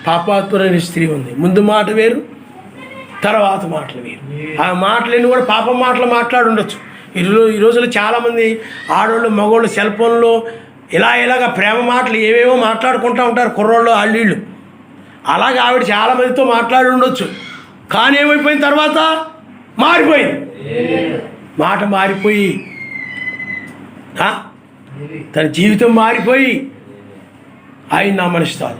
పాపాత్మురైన స్త్రీ ఉంది, ముందు మాట వేరు, తర్వాత మాటలు వేరు. ఆ మాటలన్నీ కూడా పాపం మాటలు మాట్లాడి ఉండొచ్చు. ఈ రోజుల్లో చాలామంది ఆడవాళ్ళు మగవాళ్ళు సెల్ ఫోన్లో ఇలాగ ప్రేమ మాటలు ఏవేవో మాట్లాడుకుంటూ ఉంటారు, కుర్రోళ్ళు ఆళ్ళీళ్ళు. అలాగే ఆవిడ చాలామందితో మాట్లాడి ఉండొచ్చు, కానీ ఏమైపోయిన తర్వాత మారిపోయింది. మాట మారిపోయి తన జీవితం మారిపోయి ఆయన నామనిస్తాడు.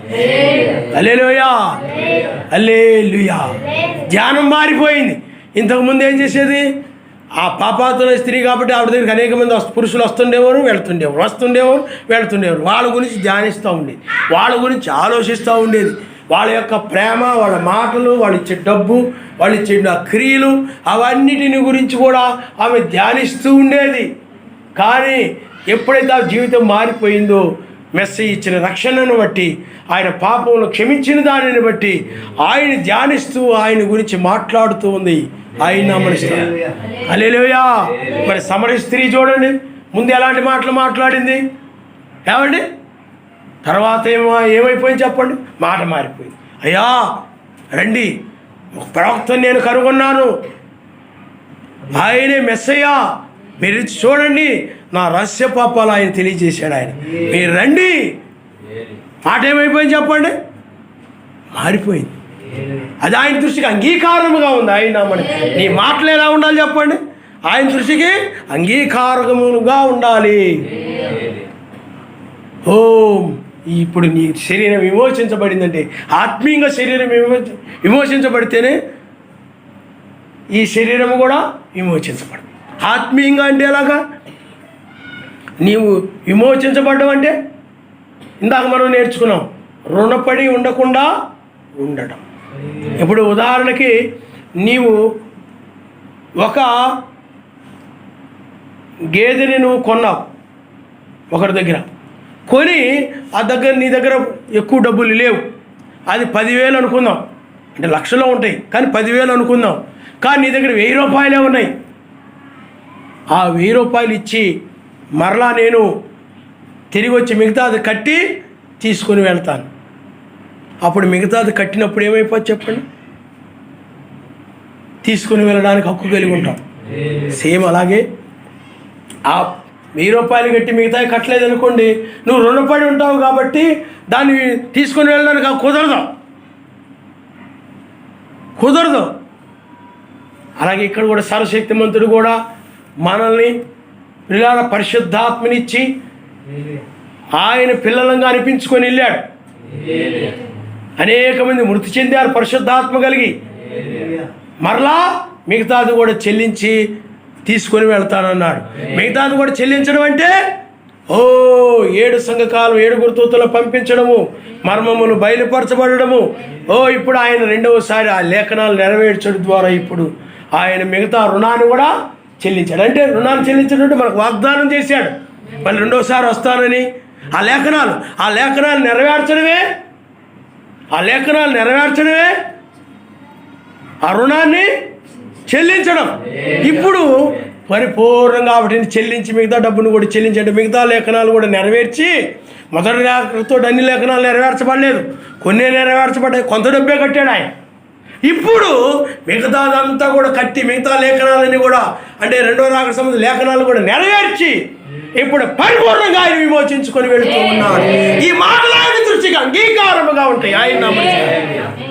హల్లెలూయా, హల్లెలూయా. ధ్యానం మారిపోయింది. ఇంతకుముందు ఏం చేసేది, ఆ పాపాతుల స్త్రీ కాబట్టి ఆవిడ దగ్గరికి అనేక మంది పురుషులు వస్తుండేవారు, వెళ్తుండేవారు. వాళ్ళ గురించి ధ్యానిస్తూ ఉండేది, వాళ్ళ గురించి ఆలోచిస్తూ ఉండేది. వాళ్ళ యొక్క ప్రేమ, వాళ్ళ మాటలు, వాళ్ళు ఇచ్చే డబ్బు, వాళ్ళు ఇచ్చే క్రియలు, అవన్నిటిని గురించి కూడా ఆమె ధ్యానిస్తూ ఉండేది. కానీ ఎప్పుడైతే ఆ జీవితం మారిపోయిందో, మెస్సయ్య ఇచ్చిన రక్షణను బట్టి, ఆయన పాపంలో క్షమించిన దానిని బట్టి ఆయన ధ్యానిస్తూ ఆయన గురించి మాట్లాడుతూ ఉంది. ఆయన నామనిస్తాడు. హల్లెలూయా. మరి సమరయ స్త్రీ చూడండి, ముందు ఎలాంటి మాటలు మాట్లాడింది ఏమండి, తర్వాత ఏమైపోయింది చెప్పండి, మాట మారిపోయింది. అయ్యా రండి, ఒక ప్రవక్తను నేను కనుగొన్నాను, ఆయనే మెస్సయ్య, మీరు చూడండి, నా రహస్య పాపాలు ఆయన తెలియజేశాడు, ఆయన మీరు రండి. మాట ఏమైపోయింది చెప్పండి, మారిపోయింది. అది ఆయన దృష్టికి అంగీకారముగా ఉంది. ఆయన నీ మాటలు ఎలా ఉండాలి చెప్పండి, ఆయన దృష్టికి అంగీకారముగా ఉండాలి. ఇప్పుడు నీ శరీరం విమోచించబడిందంటే, ఆత్మీయంగా శరీరం విమోచించబడితేనే ఈ శరీరము కూడా విమోచించబడింది. ఆత్మీయంగా అంటే ఎలాగా, నీవు విమోచించబడ్డం అంటే ఇందాక మనం నేర్చుకున్నాం, రుణపడి ఉండకుండా ఉండడం. ఇప్పుడు ఉదాహరణకి నీవు ఒక గేదెని నువ్వు కొన్నావు ఒకరి దగ్గర, కొని ఆ దగ్గర నీ దగ్గర ఎక్కువ డబ్బులు లేవు, అది 10,000 అనుకుందాం, అంటే లక్షలో ఉంటాయి కానీ 10,000 అనుకుందాం, కానీ నీ దగ్గర 1,000 రూపాయలే ఉన్నాయి. ఆ 1,000 రూపాయలు ఇచ్చి మరలా నేను తిరిగి వచ్చి మిగతాది కట్టి తీసుకొని వెళ్తాను. అప్పుడు మిగతాది కట్టినప్పుడు ఏమైపోతుంది చెప్పండి, తీసుకుని వెళ్ళడానికి హక్కు కలిగి ఉంటాం. సేమ్ అలాగే ఆ 1,000 రూపాయలు కట్టి మిగతాయి కట్టలేదు అనుకోండి, నువ్వు రుణపడి ఉంటావు కాబట్టి దాన్ని తీసుకొని వెళ్ళడానికి కుదరదు. అలాగే ఇక్కడ కూడా సర్వశక్తిమంతుడు కూడా మనల్ని పిల్లల పరిశుద్ధాత్మనిచ్చి ఆయన పిల్లలంగా అనిపించుకొని వెళ్ళాడు. అనేక మంది మృతి చెందారు పరిశుద్ధాత్మ కలిగి, మరలా మిగతాది కూడా చెల్లించి తీసుకొని వెళ్తానన్నాడు. మిగతాది కూడా చెల్లించడం అంటే 7 సంఘకాలం 7 గురుతూతలు పంపించడము, మర్మములు బయలుపరచబడము. ఇప్పుడు ఆయన రెండవసారి ఆ లేఖనాలు నెరవేర్చడం ద్వారా ఇప్పుడు ఆయన మిగతా రుణాన్ని కూడా చెల్లించాడు. అంటే రుణాన్ని చెల్లించినట్టు మనకు వాగ్దానం చేశాడు, మళ్ళీ రెండోసారి వస్తానని. ఆ లేఖనాలు నెరవేర్చడమే ఆ రుణాన్ని చెల్లించడం. ఇప్పుడు పరిపూర్ణంగా వాటిని చెల్లించి మిగతా డబ్బును కూడా చెల్లించండి. మిగతా లేఖనాలు కూడా నెరవేర్చి, మొదటి లేఖతో అన్ని లేఖనాలు నెరవేర్చబడలేదు, కొన్ని నెరవేర్చబడ్డాయి, కొంత డబ్బే కట్టాడు ఆయన. ఇప్పుడు మిగతాదంతా కూడా కట్టి మిగతా లేఖనాలన్నీ కూడా, అంటే రెండో రాకడ సంబంధ లేఖనాలు కూడా నెరవేర్చి ఇప్పుడు పరిపూర్ణంగా ఆయన విమోచించుకొని వెళుతూ ఉన్నాడు. ఈ మాటలు ఆయన దృష్టికి అంగీకారముగా ఉంటాయి. ఆయన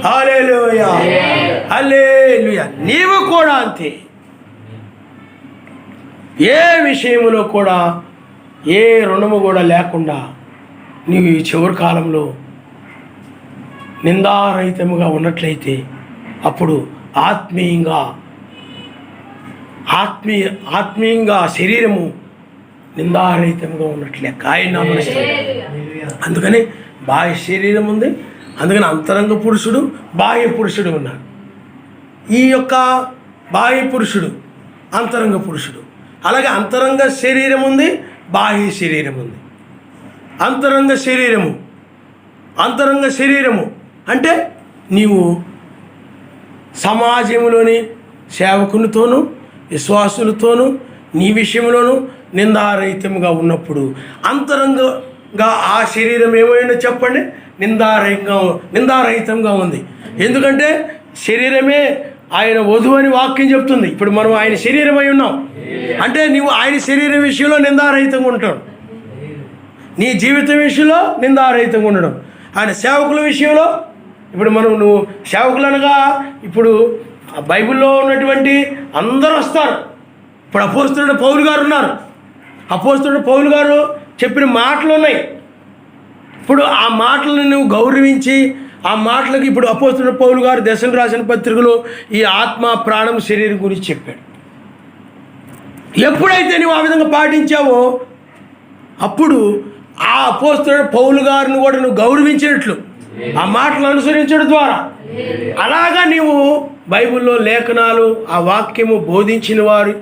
హల్లెలూయా, హల్లెలూయా. నీవు కూడా అంతే, ఏ విషయంలో కూడా ఏ రుణము కూడా లేకుండా నీవు ఈ చివరి కాలంలో నిందారహితముగా ఉన్నట్లయితే అప్పుడు ఆత్మీయంగా శరీరము నిందారహితంగా ఉన్నట్లే ఆయన నామనిస్తాడు. అందుకని బాహ్య శరీరం ఉంది, అందుకని అంతరంగ పురుషుడు బాహ్య పురుషుడు ఉన్నారు. ఈ యొక్క బాహ్య పురుషుడు అంతరంగ పురుషుడు, అలాగే అంతరంగ శరీరం ఉంది, బాహ్య శరీరం ఉంది. అంతరంగ శరీరము అంటే నీవు సమాజంలోని సేవకునితోనూ విశ్వాసులతోనూ నీ విషయంలోనూ నిందారహితంగా ఉన్నప్పుడు అంతరంగంగా ఆ శరీరం ఏమైనా చెప్పండి, నిందారహితంగా ఉంది. ఎందుకంటే శరీరమే ఆయన వధువు అని వాక్యం చెప్తుంది. ఇప్పుడు మనం ఆయన శరీరమై ఉన్నాం అంటే నువ్వు ఆయన శరీరం విషయంలో నిందారహితంగా ఉంటావు. నీ జీవితం విషయంలో నిందారహితంగా ఉండడం. ఆయన సేవకుల విషయంలో ఇప్పుడు నువ్వు సేవకులు అనగా ఇప్పుడు బైబిల్లో ఉన్నటువంటి అందరూ వస్తారు. ఇప్పుడు అపోస్తలుడు పౌలు గారు ఉన్నారు. అపోస్తలుడు పౌలు గారు చెప్పిన మాటలు ఉన్నాయి. ఇప్పుడు ఆ మాటలను నువ్వు గౌరవించి ఆ మాటలకు ఇప్పుడు అపోస్తలుడు పౌలు గారు దశలు రాసిన పత్రికలో ఈ ఆత్మ ప్రాణం శరీరం గురించి చెప్పాడు. ఎప్పుడైతే నువ్వు ఆ విధంగా పాటించావో అప్పుడు ఆ అపోస్తలుడు పౌలు గారిని కూడా నువ్వు గౌరవించినట్లు ఆ మాటలు అనుసరించడం ద్వారా అలాగా నీవు బైబిల్లో లేఖనాలు ఆ వాక్యము బోధించిన వారి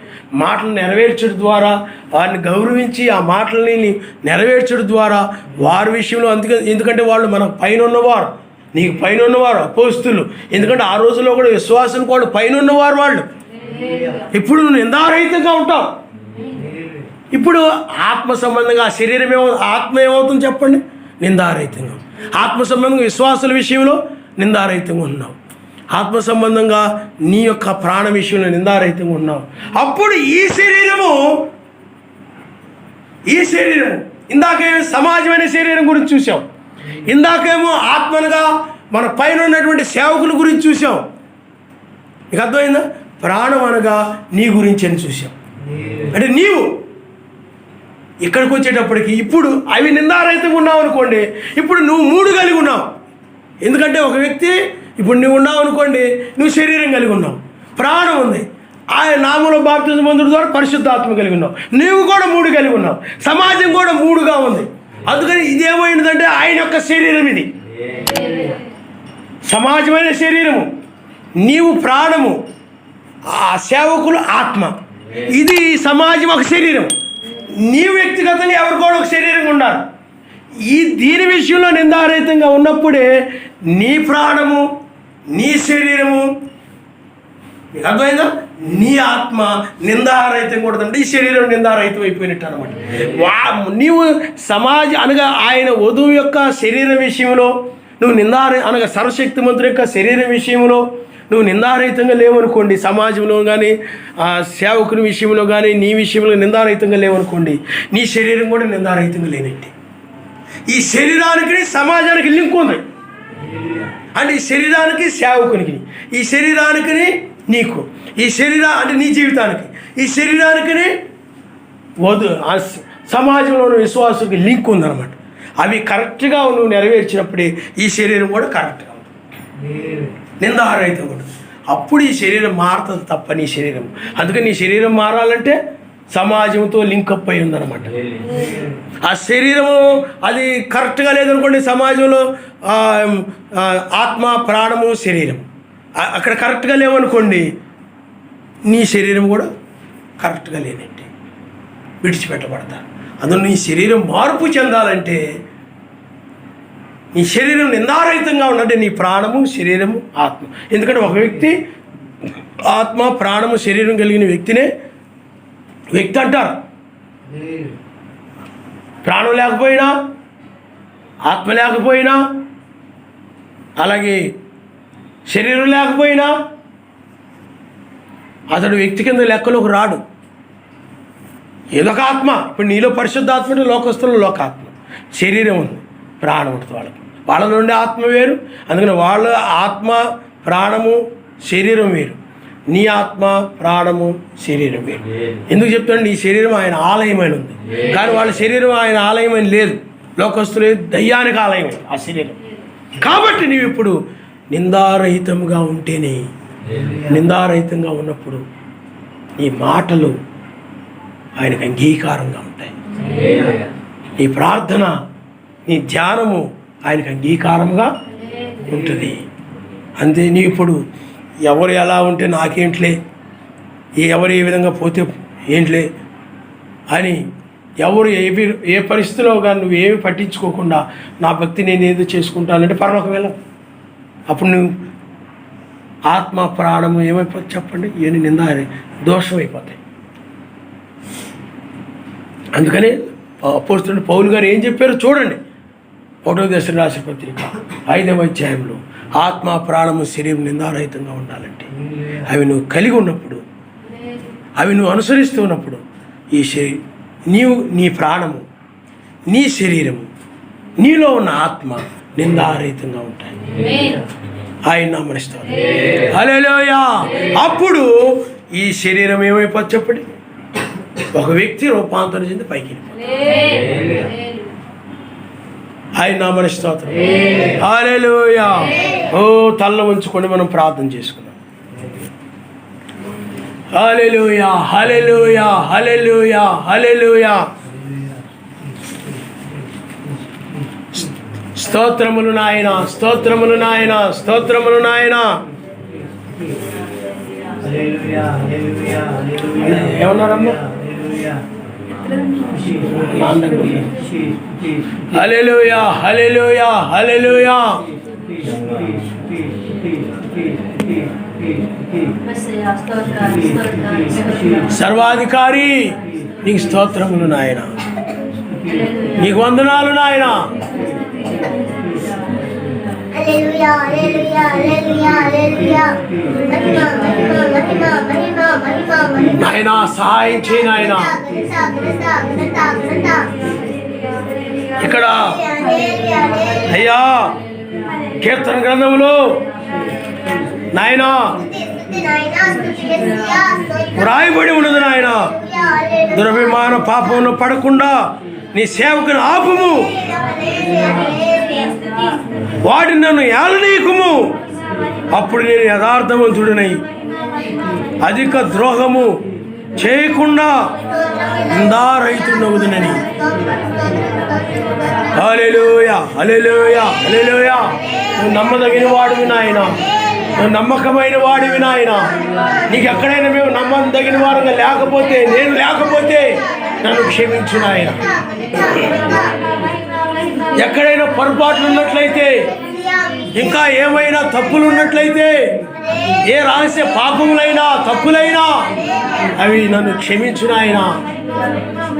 మాటలు నెరవేర్చడం ద్వారా వారిని గౌరవించి ఆ మాటలని నెరవేర్చడం ద్వారా వారి విషయంలో ఎందుకంటే వాళ్ళు మనకు పైన ఉన్నవారు, నీకు పైన ఉన్నవారు అపోస్తులు. ఎందుకంటే ఆ రోజుల్లో కూడా విశ్వాసం కూడా పైన ఉన్నవారు వాళ్ళు. ఇప్పుడు నువ్వు నిందారహితంగా ఉంటావు. ఇప్పుడు ఆత్మ సంబంధంగా శరీరం ఆత్మ ఏమవుతుంది చెప్పండి, నిందారహితంగా. ఆత్మ సంబంధంగా విశ్వాసుల విషయంలో నిందారహితంగా ఉన్నావు. ఆత్మ సంబంధంగా నీ యొక్క ప్రాణ విషయంలో నిందారహితంగా ఉన్నావు. అప్పుడు ఈ శరీరము ఇందాకేమో సమాజమైన శరీరం గురించి చూసాం, ఇందాకేమో ఆత్మనుగా మన పైన ఉన్నటువంటి సేవకుల గురించి చూసాం. నీకు అర్థమైందా? ప్రాణం అనగా నీ గురించి అని చూసాం. అంటే నీవు ఇక్కడికి వచ్చేటప్పటికి ఇప్పుడు అవి నిందారహితంగా ఉన్నావు అనుకోండి, ఇప్పుడు నువ్వు 3 కలిగి ఉన్నావు. ఎందుకంటే ఒక వ్యక్తి ఇప్పుడు నువ్వు ఉన్నావు అనుకోండి, నువ్వు శరీరం కలిగి ఉన్నావు, ప్రాణం ఉంది, ఆయన నామములో బాప్తిజం పొందడం ద్వారా పరిశుద్ధాత్మ కలిగి ఉన్నావు, నీవు కూడా 3 కలిగి ఉన్నావు, సమాజం కూడా 3గా ఉంది. అందుకని ఇదేమైందంటే ఆయన యొక్క శరీరం, ఇది సమాజమైన శరీరము, నీవు ప్రాణము, ఆ సేవకులు ఆత్మ, ఇది సమాజం ఒక శరీరం. నీ వ్యక్తిగతంగా ఎవరు కూడా ఒక శరీరంగా ఉన్నారు. దీని విషయంలో నిందారహితంగా ఉన్నప్పుడే నీ ప్రాణము, నీ శరీరము, నీకు అర్థమైందా, నీ ఆత్మ నిందారహితంగా ఉండదంటే ఈ శరీరం నిందారహితం అయిపోయినట్టు అనమాట. నీవు అనగా ఆయన వధువు యొక్క శరీరం విషయంలో నువ్వు అనగా సర్వశక్తిమంతుడి యొక్క శరీరం విషయంలో నువ్వు నిందారహితంగా లేవనుకోండి, సమాజంలో కానీ సేవకుని విషయంలో కానీ నీ విషయంలో నిందారహితంగా లేవనుకోండి, నీ శరీరం కూడా నిందారహితంగా లేనట్టే. ఈ శరీరానికి సమాజానికి లింక్ ఉంది. అంటే ఈ శరీరానికి సేవకునికి, ఈ శరీరానికి నీకు, ఈ అంటే నీ జీవితానికి, ఈ శరీరానికి సమాజంలో ఉన్న విశ్వాసుకి లింక్ ఉందన్నమాట. అవి కరెక్ట్గా నువ్వు నెరవేర్చినప్పుడే ఈ శరీరం కూడా కరెక్ట్గా ఉంటుంది, నిందారహితంగా ఉంటుంది. అప్పుడు ఈ శరీరం మారుతుంది తప్ప నీ శరీరం. అందుకని నీ శరీరం మారాలంటే సమాజంతో లింకప్ అయి ఉందన్నమాట. ఆ శరీరము అది కరెక్ట్గా లేదనుకోండి, సమాజంలో ఆత్మ ప్రాణము శరీరం అక్కడ కరెక్ట్గా లేవనుకోండి, నీ శరీరం కూడా కరెక్ట్గా లేనంటే విడిచిపెట్టబడతారు. అందులో నీ శరీరం మార్పు చెందాలంటే నీ శరీరం నిందారహితంగా ఉండాలంటే నీ ప్రాణము, శరీరము, ఆత్మ. ఎందుకంటే ఒక వ్యక్తి ఆత్మ, ప్రాణము, శరీరం కలిగిన వ్యక్తినే వ్యక్తి అంటారు. ప్రాణం లేకపోయినా, ఆత్మ లేకపోయినా, అలాగే శరీరం లేకపోయినా అతడు వ్యక్తి కింద లెక్కలోకి రాడు. ఏదొక ఆత్మ, ఇప్పుడు నీలో పరిశుద్ధాత్మ, లోకస్తుల్లో లోకాత్మ, శరీరం ఉంది, ప్రాణం ఉంటుంది. వాళ్ళ నుండి ఆత్మ వేరు. అందుకని వాళ్ళ ఆత్మ, ప్రాణము, శరీరం వేరు. నీ ఆత్మ, ప్రాణము, శరీరం వేరు. ఎందుకు చెప్తాను? నీ శరీరం ఆయన ఆలయమైన ఉంది, కానీ వాళ్ళ శరీరం ఆయన ఆలయమైన లేదు. లోకస్తులే దయ్యానికి ఆలయం ఆ శరీరం. కాబట్టి నీవు ఇప్పుడు నిందారహితంగా ఉంటేనే, నిందారహితంగా ఉన్నప్పుడు నీ మాటలు ఆయనకు అంగీకారంగా ఉంటాయి. నీ ప్రార్థన, నీ ధ్యానము ఆయనకు అంగీకారంగా ఉంటుంది. అంతే. నీ ఇప్పుడు ఎవరు ఎలా ఉంటే నాకేంట్లే, ఎవరు ఏ విధంగా పోతే ఏంట్లే అని ఎవరు ఏ పరిస్థితిలో కానీ నువ్వు ఏమి పట్టించుకోకుండా నా భక్తి నేను ఏదో చేసుకుంటానంటే పరలోకం వెళ్ళవు. అప్పుడు నువ్వు ఆత్మ ప్రాణము ఏమైపోతుంది చెప్పండి? ఏమి నిందా దోషం అయిపోతాయి. అందుకని అపోస్తలుడు పౌలు గారు ఏం చెప్పారో చూడండి. 1వ దశరథ రాసిన పత్రిక 5వ అధ్యాయంలో ఆత్మ ప్రాణము శరీరం నిందారహితంగా ఉండాలంటే అవి నువ్వు కలిగి ఉన్నప్పుడు, అవి నువ్వు అనుసరిస్తూ ఉన్నప్పుడు నీవు, నీ ప్రాణము, నీ శరీరము, నీలో ఉన్న ఆత్మ నిందారహితంగా ఉంటాయి. ఆయన నామనిస్తాను. హల్లెలూయా. అప్పుడు ఈ శరీరం ఏమైపోతుంది చెప్పండి? ఒక వ్యక్తి రూపాంతరం చెంది పైకి. ఆయన నామని స్తోత్రం. హల్లెలూయా. ఓ తల్ల ఉంచుకొని మనం ప్రార్థన చేసుకున్నాం. హల్లెలూయా, హల్లెలూయా, హల్లెలూయా, హల్లెలూయా. స్తోత్రములు నాయన, స్తోత్రములు నాయన, స్తోత్రములు నాయన. ఏమన్నారమ్మా? హల్లెలూయా, హల్లెలూయా, హల్లెలూయా. సర్వాధికారి నీకు స్తోత్రములు నాయన, నీకు వందనాలు నాయన. నాయన సహాయం చేయి నాయన. ఇక్కడ అయ్యా కీర్తన గ్రంథములో నాయన రాయబడి ఉన్నది నాయన, దురభిమాన పాపంలో పడకుండా నీ సేవకుని ఆపుము, వాడిని నన్ను ఏలనీయకుము, అప్పుడు నేను యథార్థవంతుడినై అధిక ద్రోహము చేయకుండా నిందారహితుడవుదునని. హల్లెలూయా, హల్లెలూయా, హల్లెలూయా. నువ్వు నమ్మదగిన వాడివి నాయన, నువ్వు నమ్మకమైన వాడివి నాయన. నీకు ఎక్కడైనా మేము నమ్మదగిన వారుగా లేకపోతే, నేను లేకపోతే నన్ను క్షమించు నాయన. ఎక్కడైనా పొరపాట్లు ఉన్నట్లయితే, ఇంకా ఏమైనా తప్పులు ఉన్నట్లయితే, ఏ రహస్య పాపములైనా తప్పులైనా అవి నన్ను క్షమించు నాయన.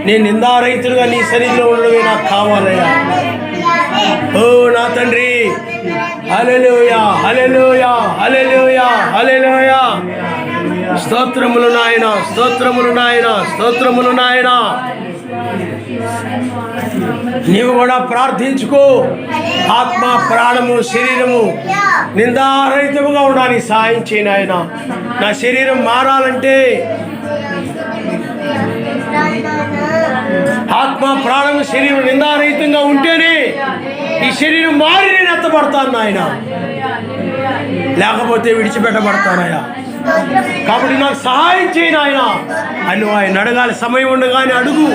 నేను నిందారహితులుగా నీ సన్నిధిలో ఉండడమే నాకు కావాలయ్యా. ఓ నా తండ్రి. హల్లెలూయా, హల్లెలూయా, హల్లెలూయా, హల్లెలూయా. స్తోత్రములు నాయన, స్తోత్రములు నాయన, స్తోత్రములు నాయన. నీవు కూడా ప్రార్థించుకో. ఆత్మ ప్రాణము శరీరము నిందారహితముగా ఉండడానికి సాయం చేయి నాయన. నా శరీరం మారాలంటే, ఆత్మ ప్రాణము శరీరం నిందారహితంగా ఉంటేనే ఈ శరీరం మారి నేను ఎత్తబడతాను నాయన, లేకపోతే విడిచిపెట్టబడతానయ్యా. కాబట్టి నాకు సహాయం చేయి నాయన అని ఆయన అడగాలి. సమయం ఉండగానే అడుగు.